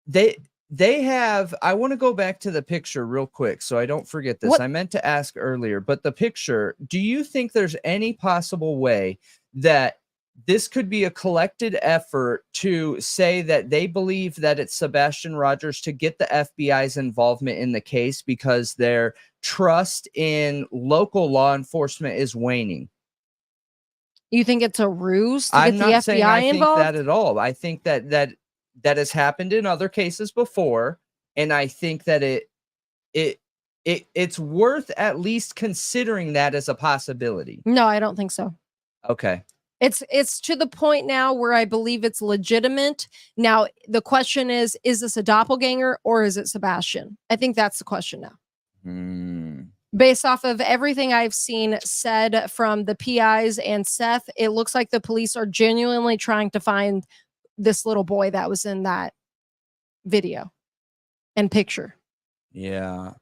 they have, I want to go back to the picture real quick so I don't forget this. I meant to ask earlier, but the picture, do you think there's any possible way that this could be a collected effort to say that they believe that it's Sebastian Rogers to get the FBI's involvement in the case because their trust in local law enforcement is waning? You think it's a ruse to I'm get the not saying I FBI involved? think that at all. I think that has happened in other cases before, and I think that it's worth at least considering that as a possibility. No, I don't think so. Okay. It's to the point now where I believe it's legitimate. Now, the question is this a doppelganger or is it Sebastian? I think that's the question now. Based off of everything I've seen said from the PIs and Seth, it looks like the police are genuinely trying to find this little boy that was in that video and picture. Yeah.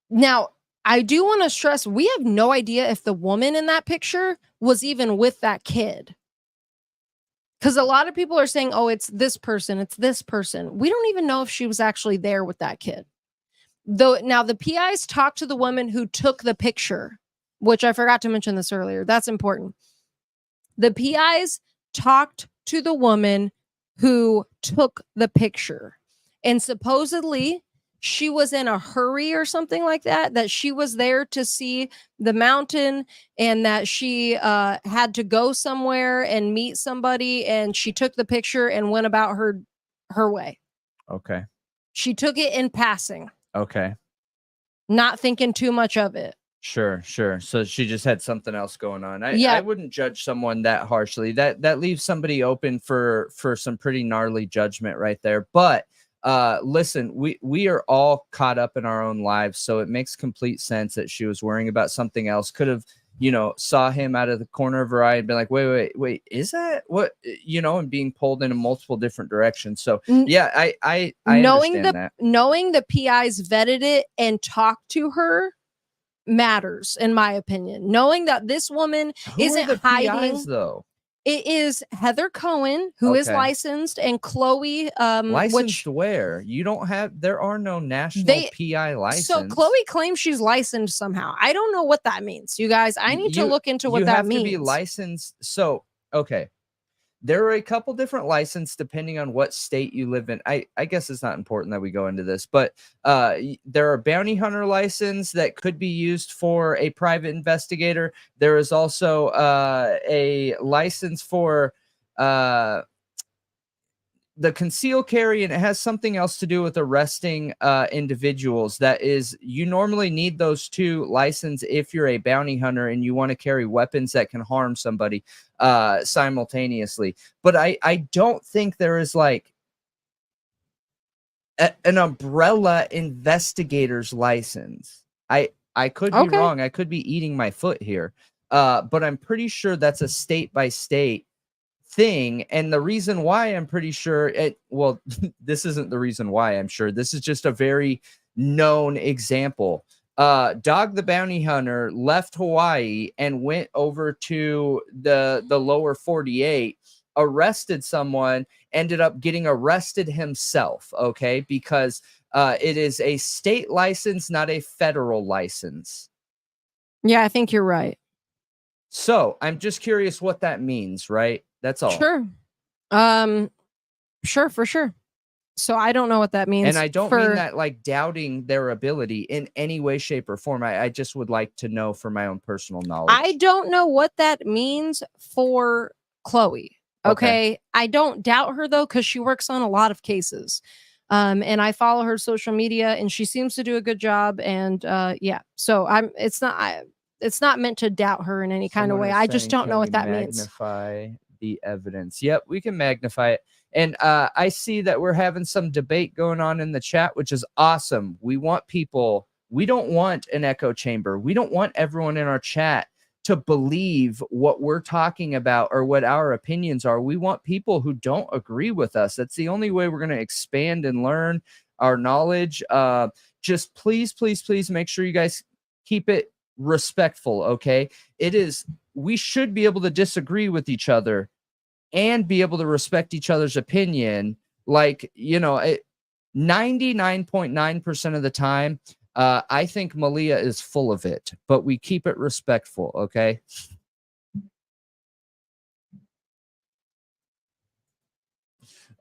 Now, I do want to stress, we have no idea if the woman in that picture was even with that kid. Because a lot of people are saying, oh, it's this person, it's this person. We don't even know if she was actually there with that kid. Though now the PIs talked to the woman who took the picture, which I forgot to mention this earlier. That's important. The PIs talked to the woman who took the picture. And supposedly she was in a hurry or something like that, that she was there to see the mountain and that she had to go somewhere and meet somebody. And she took the picture and went about her way. Okay. She took it in passing. Okay. Not thinking too much of it. Sure. So she just had something else going on. I wouldn't judge someone that harshly. That leaves somebody open for some pretty gnarly judgment right there. But listen, we are all caught up in our own lives, so it makes complete sense that she was worrying about something else. Could have, saw him out of the corner of her eye and been like, wait, is that what, and being pulled in multiple different directions. So yeah, I understand that. Knowing the PIs vetted it and talked to her matters, in my opinion. Knowing that this woman isn't hiding, PIs, though. It is Heather Cohen, who is licensed, and Chloe. Licensed where? You don't have, there are no national PI license. So Chloe claims she's licensed somehow. I don't know what that means, you guys. I need to look into what that means. You have to be licensed. So, okay. There are a couple different licenses depending on what state you live in. I guess it's not important that we go into this, but there are bounty hunter license that could be used for a private investigator. There is also a license for the concealed carry, and it has something else to do with arresting individuals. That is, you normally need those two licenses if you're a bounty hunter and you want to carry weapons that can harm somebody simultaneously. But I don't think there is like an umbrella investigator's license. I could be wrong. I could be eating my foot here. But I'm pretty sure that's a state by state thing. And the reason why I'm pretty sure this isn't the reason why I'm sure. This is just a very known example. Dog the Bounty Hunter left Hawaii and went over to the lower 48, arrested someone, ended up getting arrested himself, okay? Because it is a state license, not a federal license. Yeah, I think you're right. So I'm just curious what that means, right? That's all. Sure. Sure, for sure. So I don't know what that means. And I don't mean that like doubting their ability in any way, shape, or form. I just would like to know for my own personal knowledge. I don't know what that means for Chloe. Okay. I don't doubt her though, because she works on a lot of cases. And I follow her social media and she seems to do a good job. And yeah. So it's not meant to doubt her in any kind of way. I just don't know what that means. Magnify the evidence. Yep, we can magnify it. And I see that we're having some debate going on in the chat, which is awesome. We want people, we don't want an echo chamber. We don't want everyone in our chat to believe what we're talking about or what our opinions are. We want people who don't agree with us. That's the only way we're going to expand and learn our knowledge. Just please make sure you guys keep it respectful, okay? We should be able to disagree with each other and be able to respect each other's opinion. Like, 99.9% of the time, I think Malia is full of it, but we keep it respectful, okay?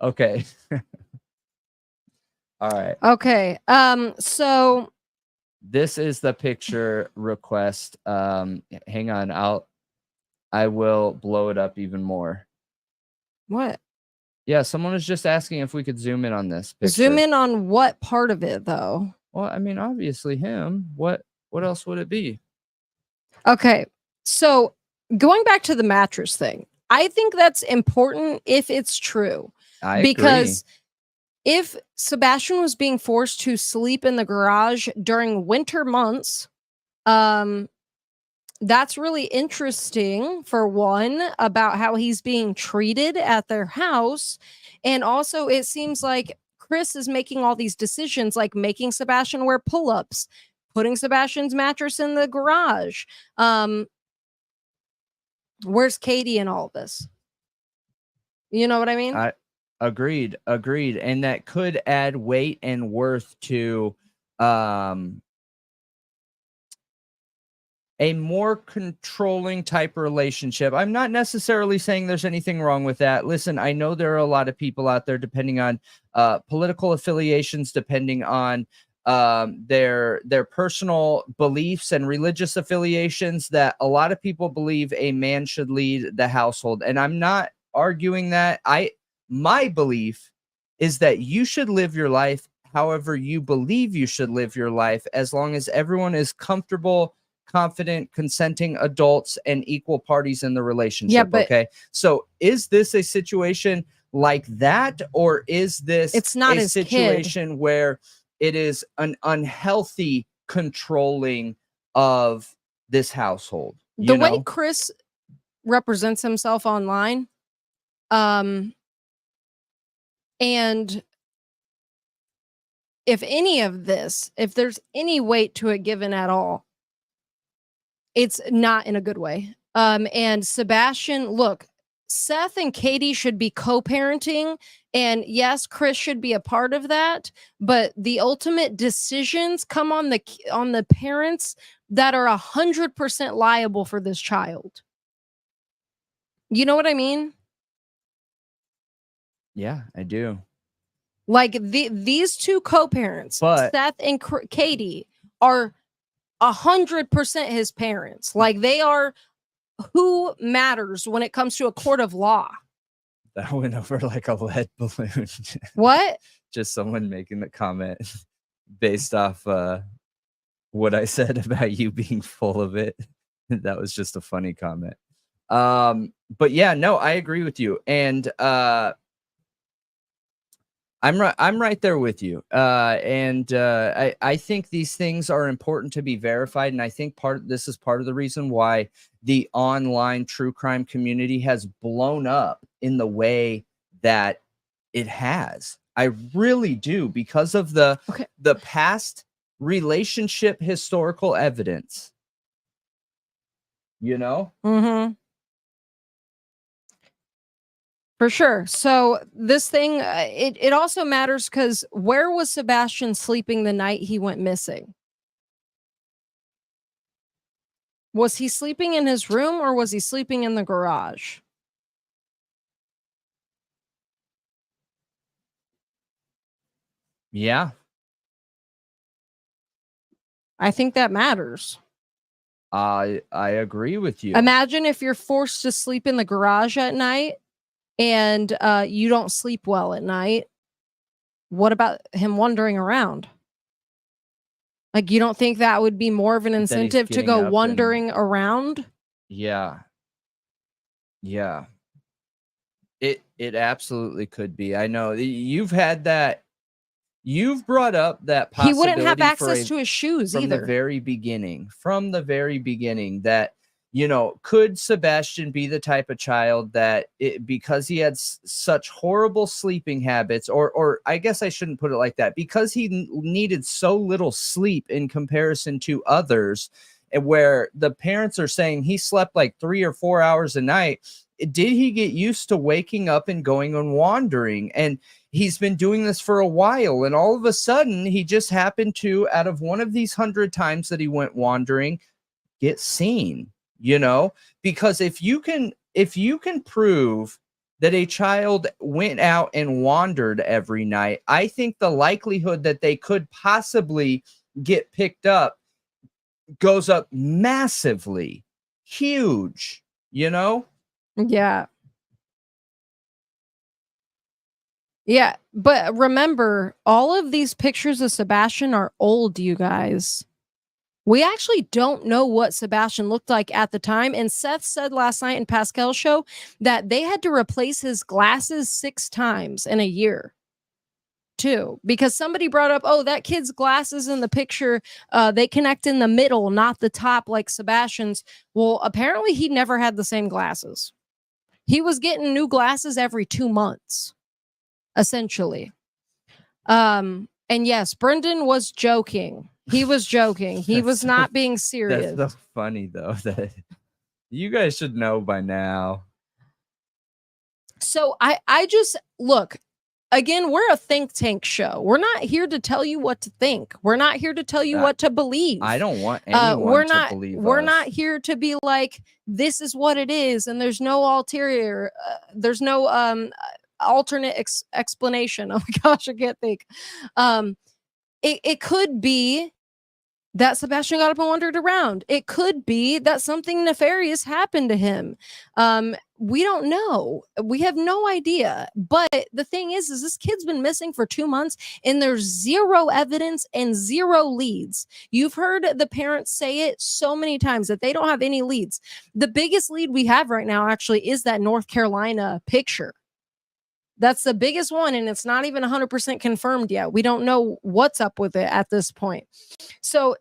Okay. All right. Okay. So this is the picture request. Hang on. I will blow it up even more. What? Yeah, someone was just asking if we could zoom in on this picture. Zoom in on what part of it, though? Well, I mean, obviously him. What else would it be? Okay. So going back to the mattress thing, I think that's important if it's true. I agree. Because if Sebastian was being forced to sleep in the garage during winter months, that's really interesting, for one, about how he's being treated at their house. And also, it seems like Chris is making all these decisions, like making Sebastian wear pull-ups, putting Sebastian's mattress in the garage. Where's Katie in all this? You know what I mean? Agreed. And that could add weight and worth to a more controlling type relationship. I'm not necessarily saying there's anything wrong with that. Listen, I know there are a lot of people out there, depending on political affiliations, depending on their personal beliefs and religious affiliations, that a lot of people believe a man should lead the household. And I'm not arguing that. My belief is that you should live your life however you believe you should live your life, as long as everyone is comfortable, confident, consenting adults, and equal parties in the relationship. Yeah, but okay. So is this a situation like that, or is this it's not a his situation where it is an unhealthy controlling of this household? The way Chris represents himself online, and if any of this, if there's any weight to it given at all, it's not in a good way. And Sebastian, look, Seth and Katie should be co-parenting, and yes, Chris should be a part of that, but the ultimate decisions come on the parents that are 100% liable for this child. You know what I mean? Yeah, I do. Like these two co-parents, But Seth and Katie, are 100% his parents. Like, they are who matters when it comes to a court of law. that went over like a lead balloon. What? Just someone making the comment based off what I said about you being full of it. That was just a funny comment. But yeah, no, I agree with you. And I'm right there with you. I think these things are important to be verified. And I think this is part of the reason why the online true crime community has blown up in the way that it has. I really do, because of the past relationship historical evidence. You know? Mm-hmm. For sure. So this thing, it also matters because where was Sebastian sleeping the night he went missing? Was he sleeping in his room, or was he sleeping in the garage? Yeah. I think that matters. I agree with you. Imagine if you're forced to sleep in the garage at night and you don't sleep well at night. What about him wandering around? Like, you don't think that would be more of an incentive to go wandering around? Yeah. Yeah. It absolutely could be. I know you've had that. You've brought up that possibility. He wouldn't have access to his shoes either. From the very beginning, that, you know, could Sebastian be the type of child that because he had such horrible sleeping habits, or I guess I shouldn't put it like that, because he needed so little sleep in comparison to others, and where the parents are saying he slept like 3 or 4 hours a night, did he get used to waking up and going and wandering? And he's been doing this for a while, and all of a sudden he just happened to, out of one of these 100 times that he went wandering, get seen. You know, because if you can prove that a child went out and wandered every night, I think the likelihood that they could possibly get picked up goes up massively. Huge, you know? Yeah. Yeah, but remember, all of these pictures of Sebastian are old, you guys. We actually don't know what Sebastian looked like at the time. And Seth said last night in Pascal's show that they had to replace his glasses 6 times in a year, too, because somebody brought up, oh, that kid's glasses in the picture, they connect in the middle, not the top like Sebastian's. Well, apparently he never had the same glasses. He was getting new glasses every 2 months, essentially. And yes, Brendan was joking. He was joking. He was not being serious. That's so funny, though, that you guys should know by now. So I just, look, again, we're a think tank show. We're not here to tell you what to think. We're not here to tell you what to believe. I don't want anyone to believe We're us. not here to be like, this is what it is, and there's no ulterior, there's no alternate explanation. Oh my gosh, I can't think. It could be that Sebastian got up and wandered around. It could be that something nefarious happened to him. We don't know. We have no idea. But the thing is this kid's been missing for 2 months and there's zero evidence and zero leads. You've heard the parents say it so many times that they don't have any leads. The biggest lead we have right now actually is that North Carolina picture. That's the biggest one, and it's not even 100% confirmed yet. We don't know what's up with it at this point. So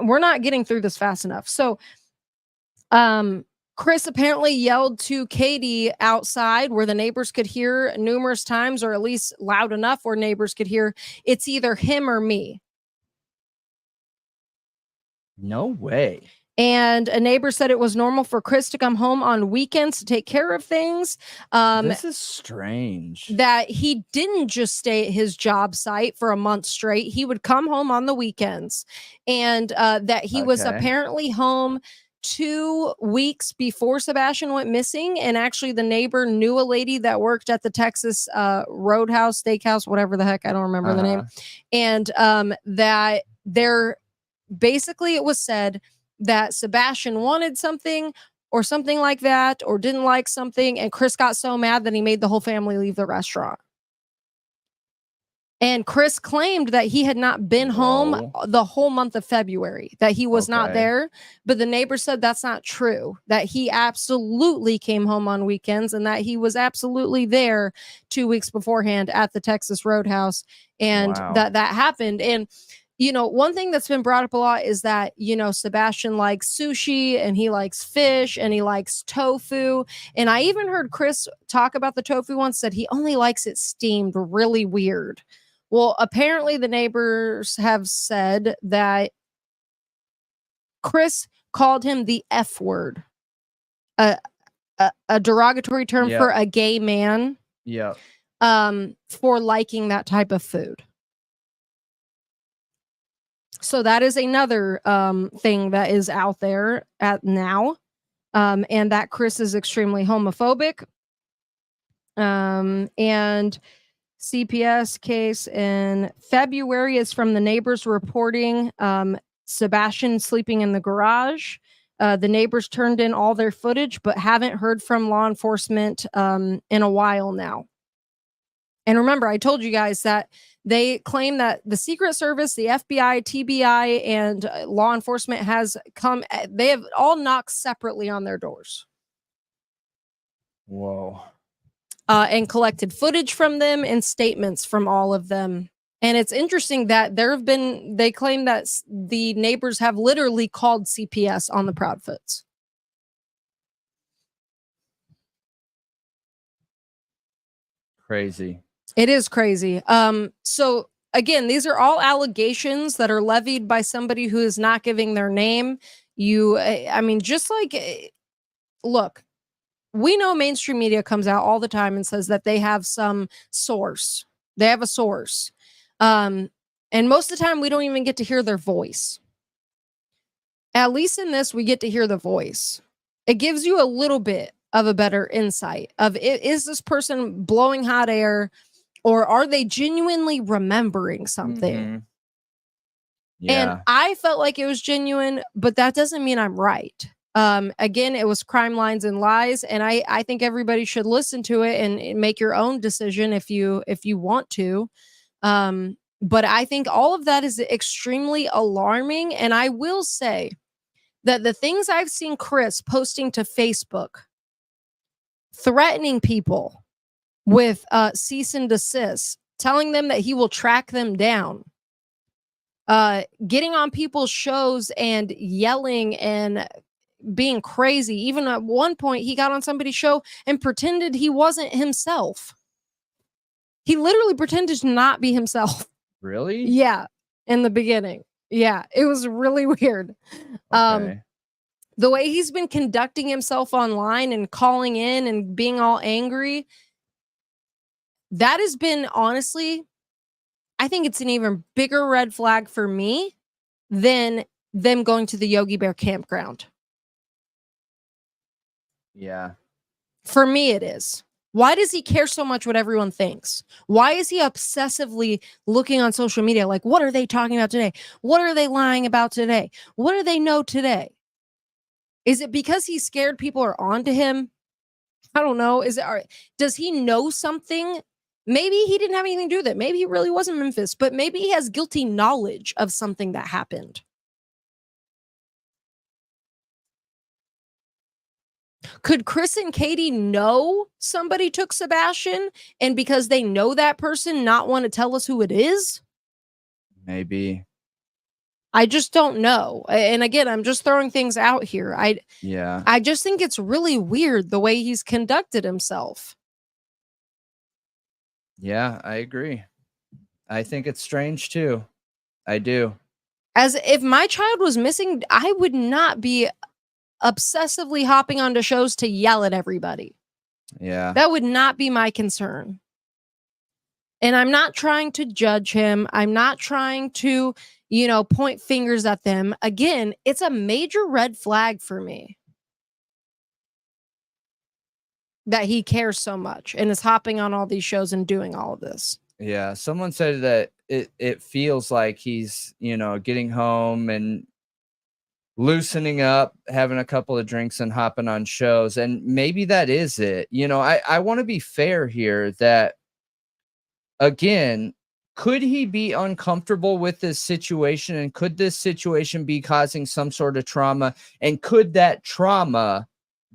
we're not getting through this fast enough. So Chris apparently yelled to Katie outside where the neighbors could hear numerous times, or at least loud enough where neighbors could hear, it's either him or me. No way. And a neighbor said it was normal for Chris to come home on weekends to take care of things. This is strange. That he didn't just stay at his job site for a month straight. He would come home on the weekends. And that he was apparently home 2 weeks before Sebastian went missing. And actually the neighbor knew a lady that worked at the Texas Roadhouse, Steakhouse, whatever the heck, I don't remember the name. And that basically it was said that Sebastian wanted something or something like that, or didn't like something, and Chris got so mad that he made the whole family leave the restaurant. And Chris claimed that he had not been home the whole month of February, that he was not there. But the neighbor said that's not true, that he absolutely came home on weekends and that he was absolutely there 2 weeks beforehand at the Texas Roadhouse, and that happened. And you know, one thing that's been brought up a lot is that, you know, Sebastian likes sushi and he likes fish and he likes tofu. And I even heard Chris talk about the tofu once, said he only likes it steamed. Really weird. Well, apparently the neighbors have said that Chris called him the F word, a derogatory term for a gay man. Yeah. For liking that type of food. So that is another thing that is out there at now. And that Chris is extremely homophobic. And CPS case in February is from the neighbors reporting Sebastian sleeping in the garage. The neighbors turned in all their footage, but haven't heard from law enforcement in a while now. And remember, I told you guys that they claim that the Secret Service, the FBI, TBI, and law enforcement they have all knocked separately on their doors. Whoa. And collected footage from them and statements from all of them. And it's interesting that they claim that the neighbors have literally called CPS on the Proudfoots. Crazy. It is crazy. So again, these are all allegations that are levied by somebody who is not giving their name. I mean, just like, look, we know mainstream media comes out all the time and says that they have some source. They have a source. And most of the time we don't even get to hear their voice. At least in this, we get to hear the voice. It gives you a little bit of a better insight of, is this person blowing hot air? Or are they genuinely remembering something? Mm-hmm. Yeah. And I felt like it was genuine, but that doesn't mean I'm right. Again, it was crime lines and lies, and I think everybody should listen to it and make your own decision if you want to. But I think all of that is extremely alarming, and I will say that the things I've seen Chris posting to Facebook, threatening people with cease and desist, telling them that he will track them down, getting on people's shows and yelling and being crazy. Even at one point, he got on somebody's show and pretended he wasn't himself. He literally pretended to not be himself. Really? Yeah, in the beginning. Yeah, it was really weird. Okay. The way he's been conducting himself online and calling in and being all angry, that has been, honestly, I think it's an even bigger red flag for me than them going to the Yogi Bear campground. Yeah. For me, it is. Why does he care so much what everyone thinks? Why is he obsessively looking on social media like, what are they talking about today? What are they lying about today? What do they know today? Is it because he's scared people are on to him? I don't know. Does he know something? Maybe he didn't have anything to do with it. Maybe he really wasn't Memphis, but maybe he has guilty knowledge of something that happened. Could Chris and Katie know somebody took Sebastian, and because they know that person, not want to tell us who it is? Maybe. I just don't know. And again, I'm just throwing things out here. I just think it's really weird the way he's conducted himself. Yeah, I agree. I think it's strange too. I do. As if my child was missing, I would not be obsessively hopping onto shows to yell at everybody. Yeah. That would not be my concern. And I'm not trying to judge him. I'm not trying to, point fingers at them. Again, it's a major red flag for me that he cares so much and is hopping on all these shows and doing all of this. Yeah. Someone said that it feels like he's, getting home and loosening up, having a couple of drinks and hopping on shows. And maybe that is it. I want to be fair here that, again, could he be uncomfortable with this situation? And could this situation be causing some sort of trauma? And could that trauma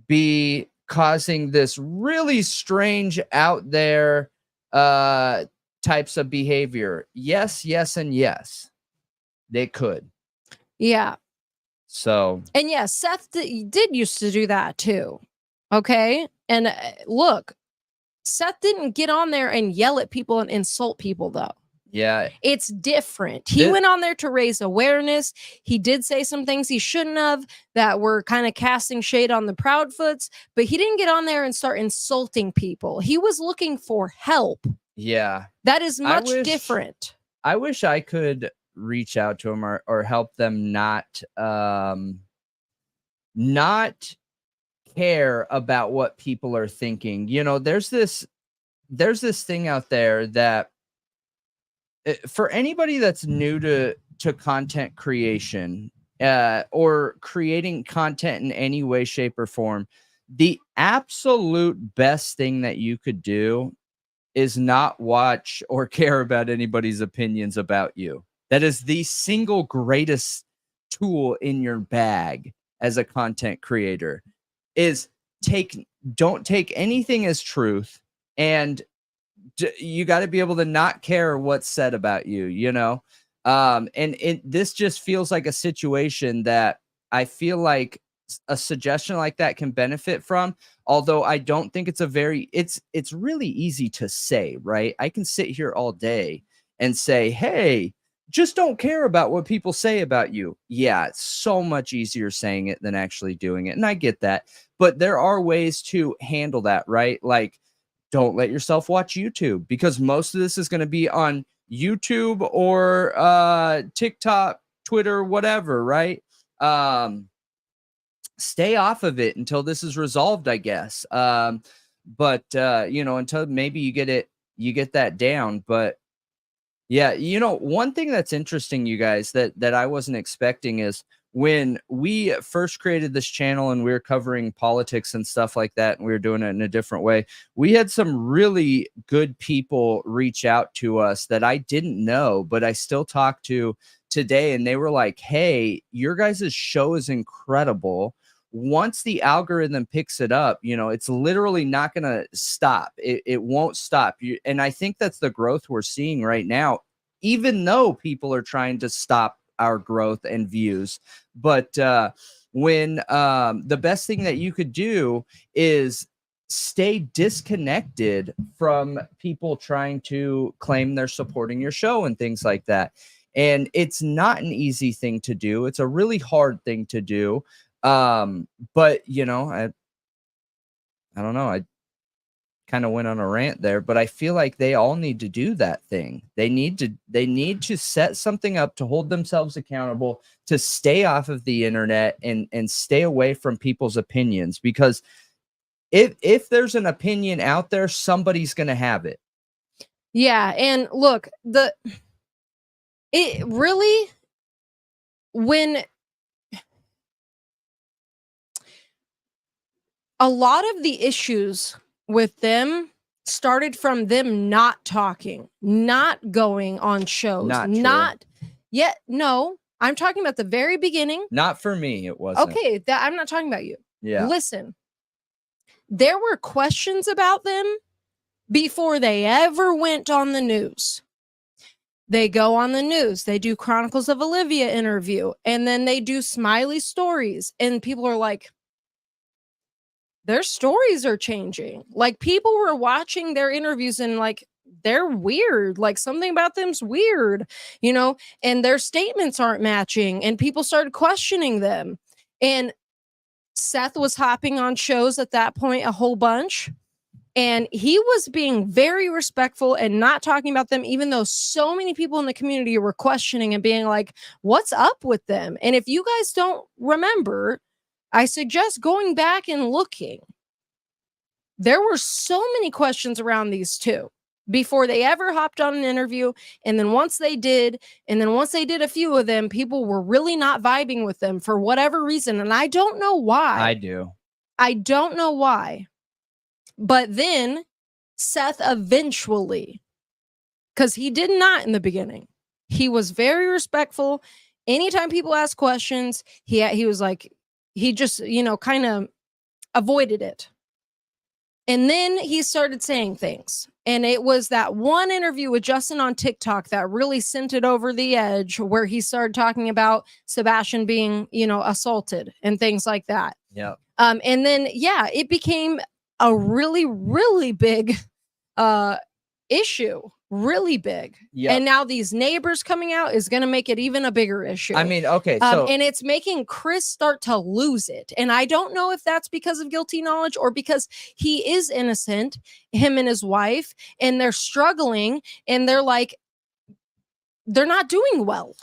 be causing this really strange out there types of behavior? Yes, yes, and yes. They could. Yeah. So. And yeah, Seth did used to do that too. Okay. And look, Seth didn't get on there and yell at people and insult people, though. Yeah. It's different. He went on there to raise awareness. He did say some things he shouldn't have that were kind of casting shade on the Proudfoots, but he didn't get on there and start insulting people. He was looking for help. Yeah. That is much different. I wish I could reach out to him or help them not care about what people are thinking. There's this thing out there that for anybody that's new to content creation or creating content in any way, shape, or form, the absolute best thing that you could do is not watch or care about anybody's opinions about you. That is the single greatest tool in your bag as a content creator, is don't take anything as truth, and you got to be able to not care what's said about you, and this just feels like a situation that I feel like a suggestion like that can benefit from. Although I don't think it's it's really easy to say, right? I can sit here all day and say, hey, just don't care about what people say about you. Yeah, it's so much easier saying it than actually doing it. And I get that. But there are ways to handle that, right? Like, don't let yourself watch YouTube, because most of this is going to be on YouTube or TikTok, Twitter, whatever, right? Stay off of it until this is resolved, I guess. But until maybe you get that down. But yeah, one thing that's interesting, you guys, that I wasn't expecting is when we first created this channel and we were covering politics and stuff like that, and we were doing it in a different way, we had some really good people reach out to us that I didn't know, but I still talk to today. And they were like, hey, your guys' show is incredible. Once the algorithm picks it up, you know, it's literally not going to stop. It won't stop. And I think that's the growth we're seeing right now, even though people are trying to stop our growth and views. But when the best thing that you could do is stay disconnected from people trying to claim they're supporting your show and things like that. And it's not an easy thing to do. It's a really hard thing to do. But you know, I don't know. I kind of went on a rant there, but I feel like they all need to do that thing. They need to set something up to hold themselves accountable, to stay off of the internet and stay away from people's opinions, because if there's an opinion out there, somebody's going to have it. Yeah. And look, it really, when a lot of the issues with them started from them not talking, not going on shows, not yet. No, I'm talking about the very beginning. Not for me. It wasn't. Okay. I'm not talking about you. Yeah. Listen, there were questions about them before they ever went on the news. They go on the news, they do Chronicles of Olivia interview, and then they do Smiley stories. And people are like, their stories are changing. Like, people were watching their interviews and like, they're weird. Like, something about them's weird, you know, and their statements aren't matching. And people started questioning them. And Seth was hopping on shows at that point a whole bunch. And he was being very respectful and not talking about them, even though so many people in the community were questioning and being like, what's up with them? And if you guys don't remember, I suggest going back and looking. There were so many questions around these two before they ever hopped on an interview. And then once they did, a few of them, people were really not vibing with them for whatever reason. And I don't know why. I don't know why. But then Seth eventually, because he did not in the beginning, he was very respectful. Anytime people asked questions, he was like, he just, you know, kind of avoided it. And then he started saying things. And it was that one interview with Justin on TikTok that really sent it over the edge, where he started talking about Sebastian being, you know, assaulted and things like that. Yeah. And then, yeah, it became a really, really big issue. Really big. Yeah. And now these neighbors coming out is going to make it even a bigger issue. I mean, okay. So and it's making Chris start to lose it. And I don't know if that's because of guilty knowledge or because he is innocent, him and his wife, and they're struggling and they're like, they're not doing well.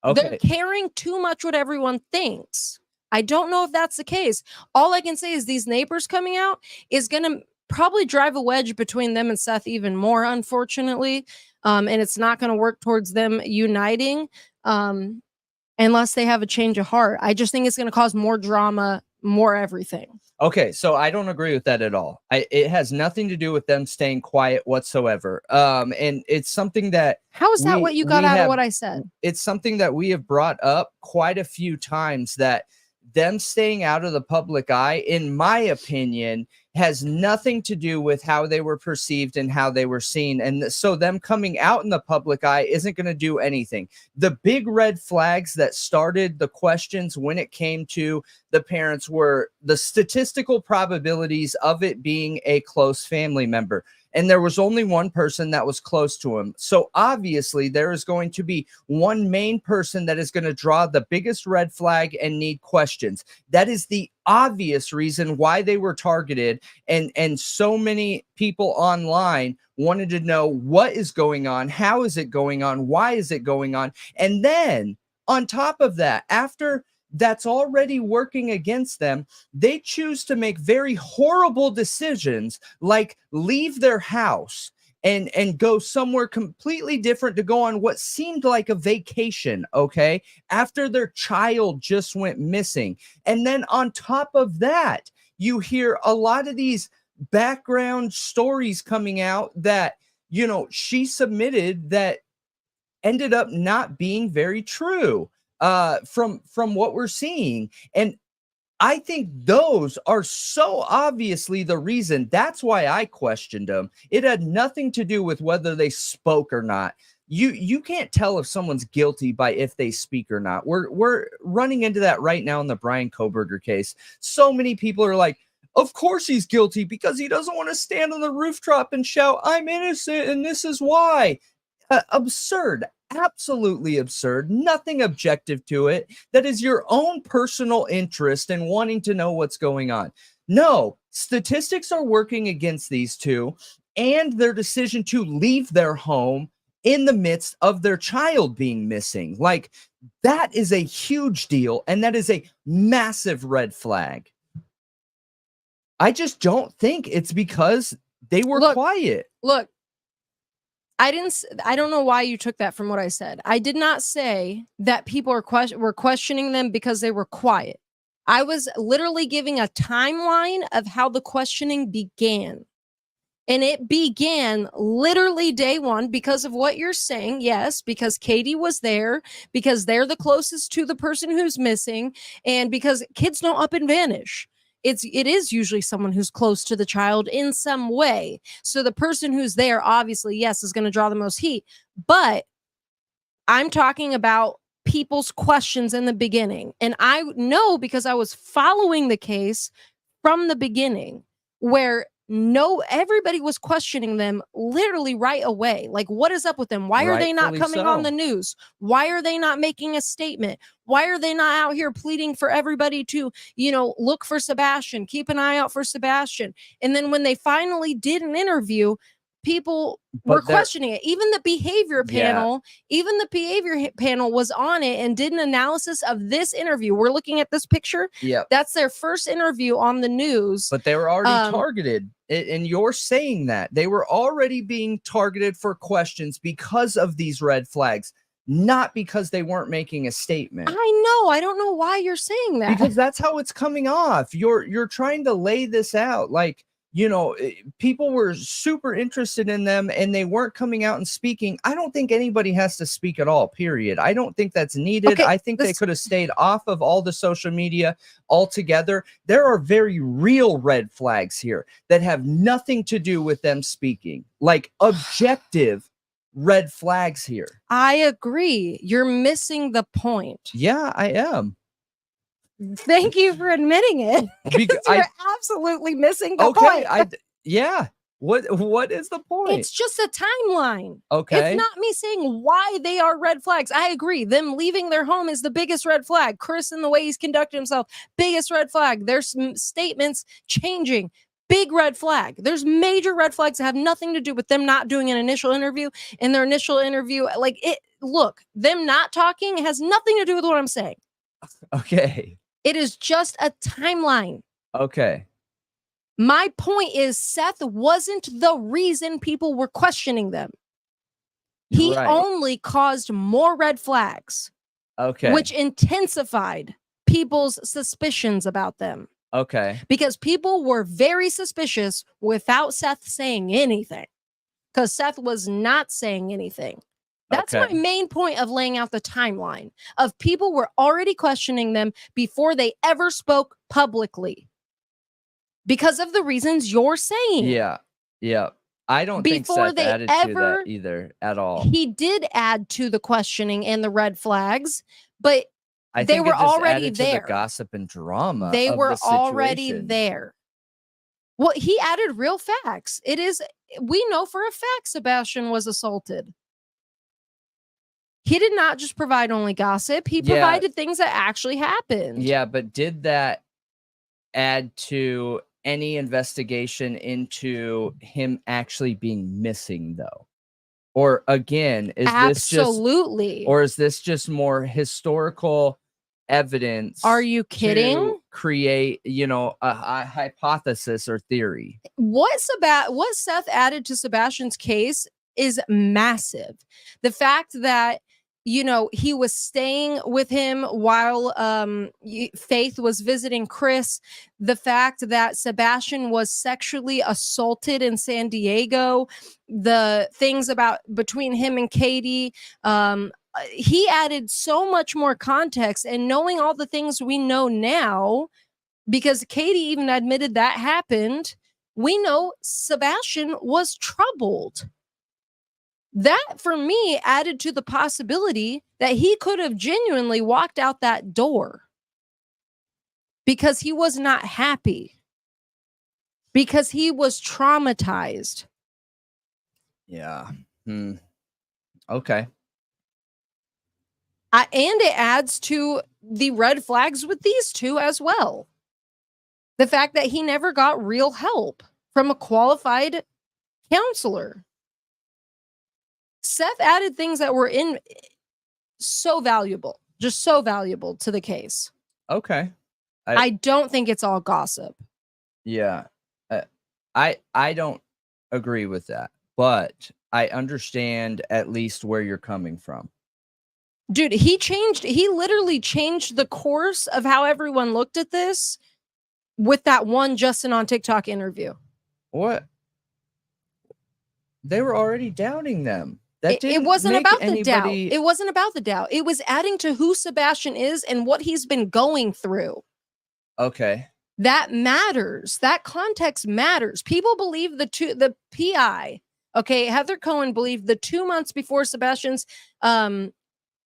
Okay. They're caring too much what everyone thinks. I don't know if that's the case. All I can say is these neighbors coming out is going to probably drive a wedge between them and Seth even more, unfortunately. And it's not going to work towards them uniting unless they have a change of heart. I just think it's going to cause more drama, more everything. Okay, so I don't agree with that at all. It has nothing to do with them staying quiet whatsoever. And it's something that... How is that what you got out of what I said? It's something that we have brought up quite a few times, that them staying out of the public eye, in my opinion, has nothing to do with how they were perceived and how they were seen. And so them coming out in the public eye isn't going to do anything. The big red flags that started the questions when it came to the parents were the statistical probabilities of it being a close family member. And there was only one person that was close to him. So obviously there is going to be one main person that is going to draw the biggest red flag and need questions. That is the obvious reason why they were targeted. And so many people online wanted to know what is going on, how is it going on, why is it going on? And then on top of that, after that's already working against them, they choose to make very horrible decisions, like leave their house and go somewhere completely different to go on what seemed like a vacation, okay, after their child just went missing. And then on top of that, you hear a lot of these background stories coming out that, you know, she submitted that ended up not being very true from what we're seeing. And I think those are so obviously the reason. That's why I questioned them. It had nothing to do with whether they spoke or not. You can't tell if someone's guilty by if they speak or not. We're running into that right now in the Brian Kohberger case. So many people are like, of course he's guilty because he doesn't want to stand on the rooftop and shout, I'm innocent and this is why. Absurd. Absolutely absurd. Nothing objective to it. That is your own personal interest in wanting to know what's going on. No, statistics are working against these two and their decision to leave their home in the midst of their child being missing. Like, that is a huge deal, and that is a massive red flag. I just don't think it's because they were quiet. Look, I don't know why you took that from what I said. I did not say that people were questioning them because they were quiet. I was literally giving a timeline of how the questioning began. And it began literally day one because of what you're saying. Yes, because Katie was there, because they're the closest to the person who's missing, and because kids don't up and vanish. It is usually someone who's close to the child in some way. So the person who's there, obviously, yes, is going to draw the most heat. But I'm talking about people's questions in the beginning. And I know because I was following the case from the beginning where everybody was questioning them literally right away. Like, what is up with them? Why are they not coming on the news? Why are they not making a statement? Why are they not out here pleading for everybody to, you know, look for Sebastian, keep an eye out for Sebastian? And then when they finally did an interview, people were questioning it. Even the behavior panel was on it and did an analysis of this interview. We're looking at this picture. Yeah, that's their first interview on the news. But they were already targeted. And you're saying that they were already being targeted for questions because of these red flags, not because they weren't making a statement. I know. I don't know why you're saying that. Because that's how it's coming off. You're trying to lay this out like, you know, people were super interested in them and they weren't coming out and speaking. I don't think anybody has to speak at all, period. I don't think that's needed. Okay, I think they could have stayed off of all the social media altogether. There are very real red flags here that have nothing to do with them speaking, like objective red flags here. I agree. You're missing the point. Yeah, I am. Thank you for admitting it. Because you're absolutely missing the point. Yeah. What is the point? It's just a timeline. Okay. It's not me saying why they are red flags. I agree. Them leaving their home is the biggest red flag. Chris and the way he's conducted himself, biggest red flag. There's statements changing. Big red flag. There's major red flags that have nothing to do with them not doing an initial interview. And their initial interview, them not talking has nothing to do with what I'm saying. Okay. It is just a timeline. Okay. My point is Seth wasn't the reason people were questioning them. He only caused more red flags. Okay. Which intensified people's suspicions about them. Okay. Because people were very suspicious without Seth saying anything. Because Seth was not saying anything. That's my main point of laying out the timeline of people were already questioning them before they ever spoke publicly because of the reasons you're saying. Yeah. Yeah. I don't think Seth added to that either at all. He did add to the questioning and the red flags, but they were already there. To the gossip and drama. They were already there. Well, he added real facts. We know for a fact Sebastian was assaulted. He did not just provide only gossip. He provided things that actually happened. Yeah, but did that add to any investigation into him actually being missing, though? Or again, is this just more historical evidence. Are you kidding? To create, you know, a hypothesis or theory. What Seth added to Sebastian's case is massive. The fact that, you know, he was staying with him while Faith was visiting Chris, the fact that Sebastian was sexually assaulted in San Diego, the things about between him and Katie, he added so much more context. And knowing all the things we know now, because Katie even admitted that happened, we know Sebastian was troubled. That, for me, added to the possibility that he could have genuinely walked out that door because he was not happy, because he was traumatized. Yeah. Okay. And it adds to the red flags with these two as well. The fact that he never got real help from a qualified counselor. Seth added things that were so valuable, just so valuable to the case. Okay. I don't think it's all gossip. Yeah. I don't agree with that, but I understand at least where you're coming from. Dude, he literally changed the course of how everyone looked at this with that one Justin on TikTok interview. What? They were already doubting them. It wasn't about the doubt. It wasn't about the doubt. It was adding to who Sebastian is and what he's been going through. Okay. That matters. That context matters. People believe the PI. Okay, Heather Cohen believed the 2 months before Sebastian's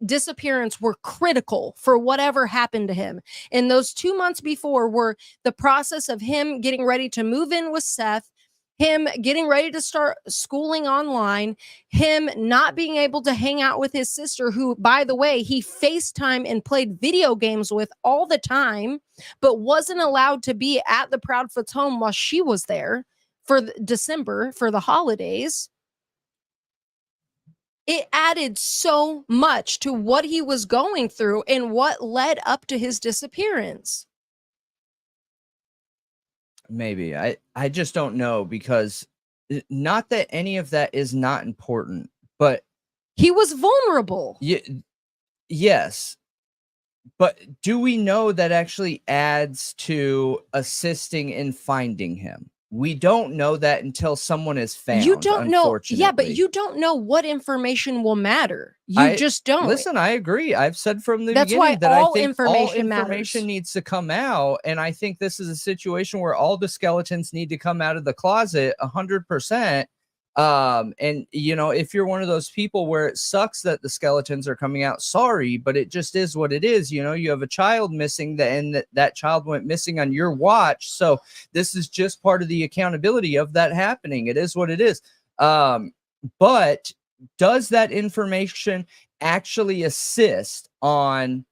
disappearance were critical for whatever happened to him. And those 2 months before were the process of him getting ready to move in with Seth, him getting ready to start schooling online, him not being able to hang out with his sister, who, by the way, he FaceTime and played video games with all the time, but wasn't allowed to be at the Proudfoot's home while she was there for December, for the holidays. It added so much to what he was going through and what led up to his disappearance. Maybe. I just don't know, because not that any of that is not important, but he was vulnerable. Yes. But do we know that actually adds to assisting in finding him? We don't know that until someone is found. You don't know. Yeah, but you don't know what information will matter. You just don't. Listen, I agree. I've said from the beginning that I think all information needs to come out. And I think this is a situation where all the skeletons need to come out of the closet 100%. And, you know, if you're one of those people where it sucks that the skeletons are coming out, sorry, but it just is what it is. You know, you have a child missing, and that child went missing on your watch. So this is just part of the accountability of that happening. It is what it is. But does that information actually assist in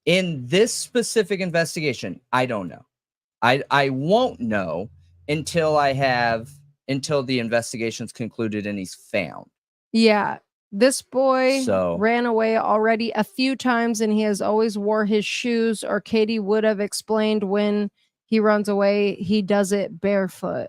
this specific investigation? I don't know. I won't know until the investigation's concluded and he's found. Yeah. This boy ran away already a few times, and he has always wore his shoes, or Katie would have explained when he runs away, he does it barefoot.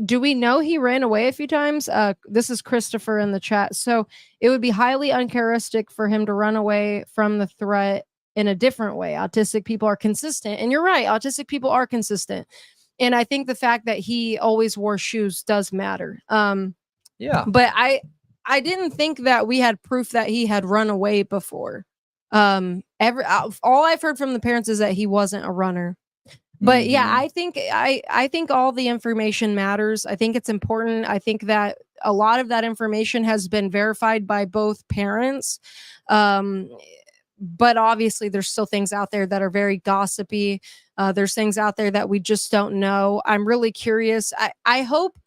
Do we know he ran away a few times? This is Christopher in the chat. So it would be highly uncharacteristic for him to run away from the threat in a different way. Autistic people are consistent. And you're right. Autistic people are consistent. And I think the fact that he always wore shoes does matter. Yeah. But I didn't think that we had proof that he had run away before. All I've heard from the parents is that he wasn't a runner. But yeah, I think all the information matters. I think it's important. I think that a lot of that information has been verified by both parents. But obviously there's still things out there that are very gossipy. There's things out there that we just don't know. I'm really curious. I hope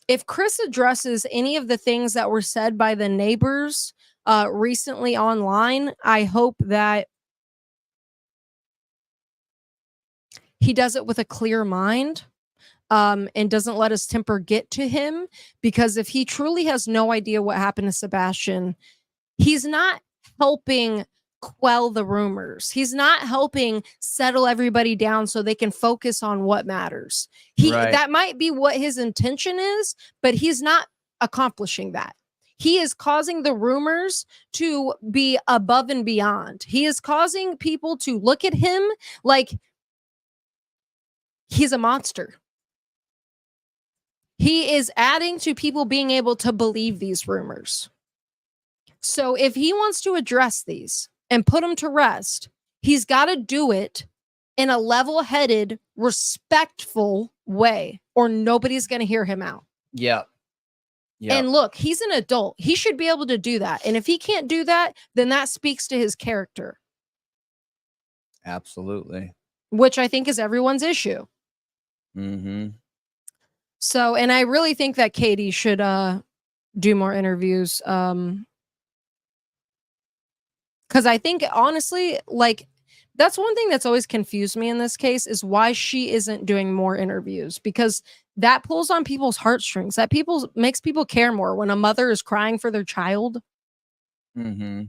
if Chris addresses any of the things that were said by the neighbors recently online, I hope that he does it with a clear mind and doesn't let his temper get to him. Because if he truly has no idea what happened to Sebastian, he's not helping quell the rumors. He's not helping settle everybody down so they can focus on what matters. Right. That might be what his intention is, but he's not accomplishing that. He is causing the rumors to be above and beyond. He is causing people to look at him like he's a monster. He is adding to people being able to believe these rumors. So if he wants to address these and put them to rest, he's got to do it in a level-headed, respectful way, or nobody's going to hear him out. Yeah. Yep. And look, he's an adult. He should be able to do that. And if he can't do that, then that speaks to his character. Absolutely. Which I think is everyone's issue. Mm-hmm. So, and I really think that Katie should do more interviews. Because I think, honestly, like, that's one thing that's always confused me in this case is why she isn't doing more interviews, because that pulls on people's heartstrings. That makes people care more when a mother is crying for their child. Mm-hmm.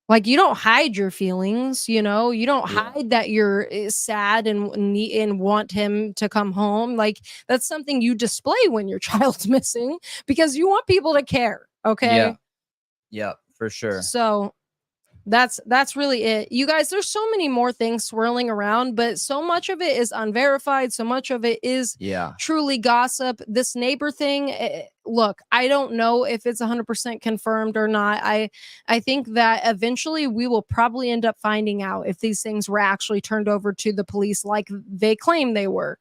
Like, you don't hide your feelings, you know, you don't hide that you're sad and want him to come home. Like, that's something you display when your child's missing because you want people to care. Okay. Yeah. Yeah, for sure. So that's really it. You guys, there's so many more things swirling around, but so much of it is unverified. So much of it is truly gossip. This neighbor thing, look, I don't know if it's 100% confirmed or not. I think that eventually we will probably end up finding out if these things were actually turned over to the police like they claim they were.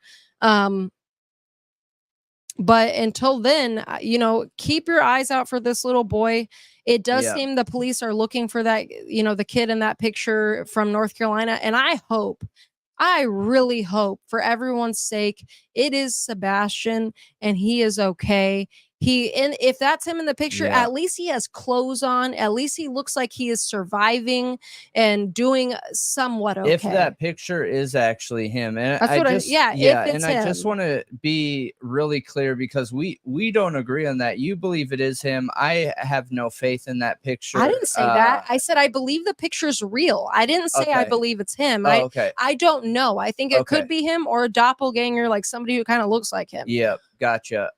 But until then, you know, keep your eyes out for this little boy. It does seem the police are looking for that, you know, the kid in that picture from North Carolina. And I really hope for everyone's sake, it is Sebastian and he is okay. And if that's him in the picture, at least he has clothes on. At least he looks like he is surviving and doing somewhat okay. If that picture is actually him, and that's I just want to be really clear because we don't agree on that. You believe it is him. I have no faith in that picture. I didn't say that. I said I believe the picture's real. I didn't say I believe it's him. I don't know. I think it could be him or a doppelganger, like somebody who kind of looks like him. Yep. Gotcha.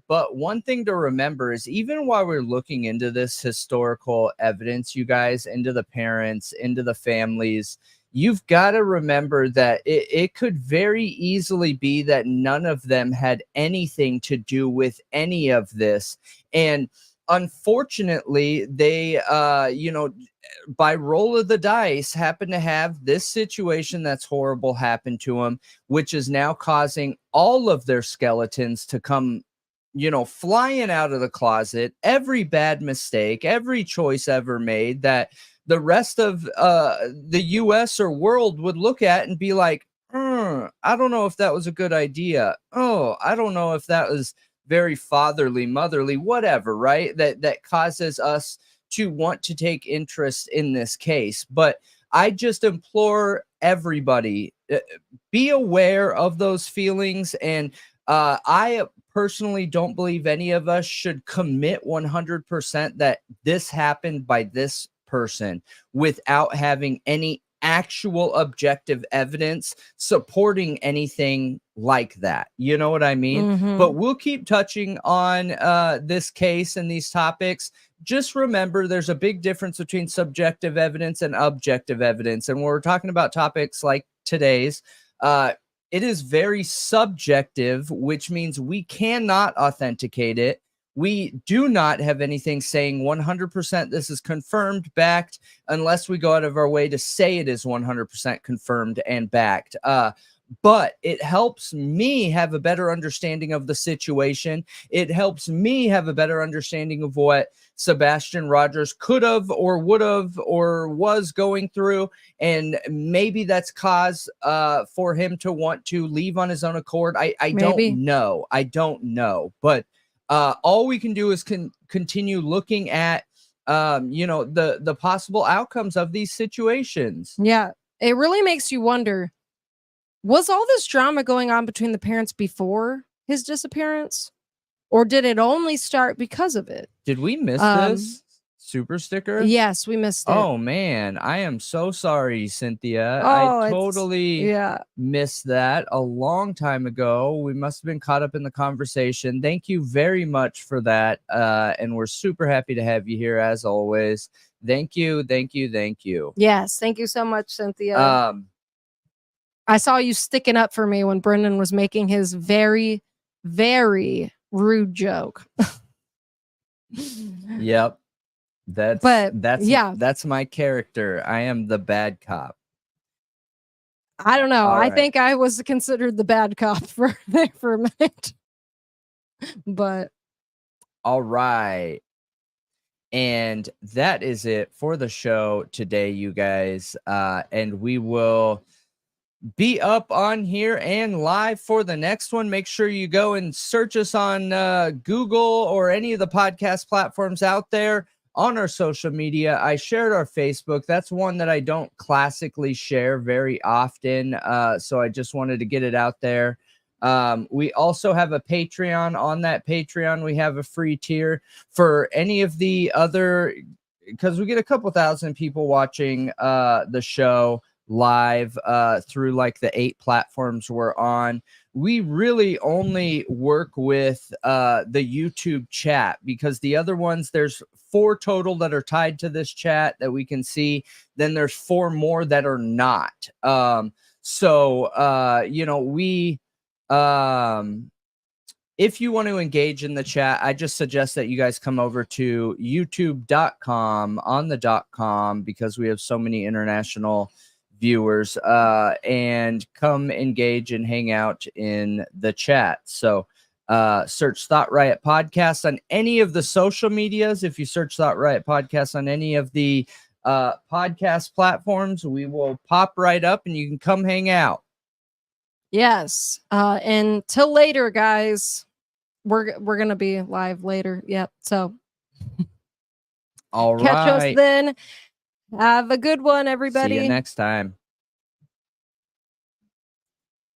But one thing to remember is even while we're looking into this historical evidence, you guys, into the parents, into the families, you've got to remember that it could very easily be that none of them had anything to do with any of this. And unfortunately, they, you know, by roll of the dice, happen to have this situation that's horrible happen to them, which is now causing all of their skeletons to come, you know, flying out of the closet. Every bad mistake, every choice ever made that the rest of the US or world would look at and be like, I don't know if that was a good idea. Oh, I don't know if that was very fatherly, motherly, whatever, right? That causes us to want to take interest in this case. But I just implore everybody, be aware of those feelings. And I personally don't believe any of us should commit 100% that this happened by this person without having any actual objective evidence supporting anything like that. You know what I mean? Mm-hmm. But we'll keep touching on this case and these topics. Just remember, there's a big difference between subjective evidence and objective evidence. And when we're talking about topics like today's, it is very subjective, which means we cannot authenticate it. We do not have anything saying 100% this is confirmed, backed, unless we go out of our way to say it is 100% confirmed and backed. But it helps me have a better understanding of the situation. It helps me have a better understanding of what Sebastian Rogers could have or would have or was going through. And maybe that's cause for him to want to leave on his own accord. I don't know. I don't know. But all we can do is continue looking at, you know, the possible outcomes of these situations. Yeah, it really makes you wonder, was all this drama going on between the parents before his disappearance? Or did it only start because of it? Did we miss this? super sticker? Yes, we missed it. Oh man, I am so sorry, Cynthia. Oh, I totally yeah. missed that a long time ago. We must have been caught up in the conversation. Thank you very much for that. And we're super happy to have you here as always. Thank you, thank you, thank you. Yes, thank you so much, Cynthia. I saw you sticking up for me when Brendan was making his very, very rude joke. Yep. That's my character. I am the bad cop. I don't know. All I right. think I was considered the bad cop for a minute. But all right. And that is it for the show today, you guys. And we will be up on here and live for the next one. Make sure you go and search us on Google or any of the podcast platforms out there. On our social media, I shared our Facebook. That's one that I don't classically share very often. So I just wanted to get it out there. We also have a Patreon. On that Patreon, we have a free tier for any of the other, because we get a couple thousand people watching the show live through like the 8 platforms we're on. We really only work with the YouTube chat, because the other ones, there's 4 total that are tied to this chat that we can see. Then there's 4 more that are not. You know, we if you want to engage in the chat, I just suggest that you guys come over to youtube.com on the .com, because we have so many international viewers, and come engage and hang out in the chat. So search Thought Riot Podcast on any of the social medias. If you search Thought Riot Podcast on any of the podcast platforms, we will pop right up and you can come hang out. Yes. And till later, guys. We're gonna be live later. Yep. So all catch right. us then. Have a good one, everybody. See you next time.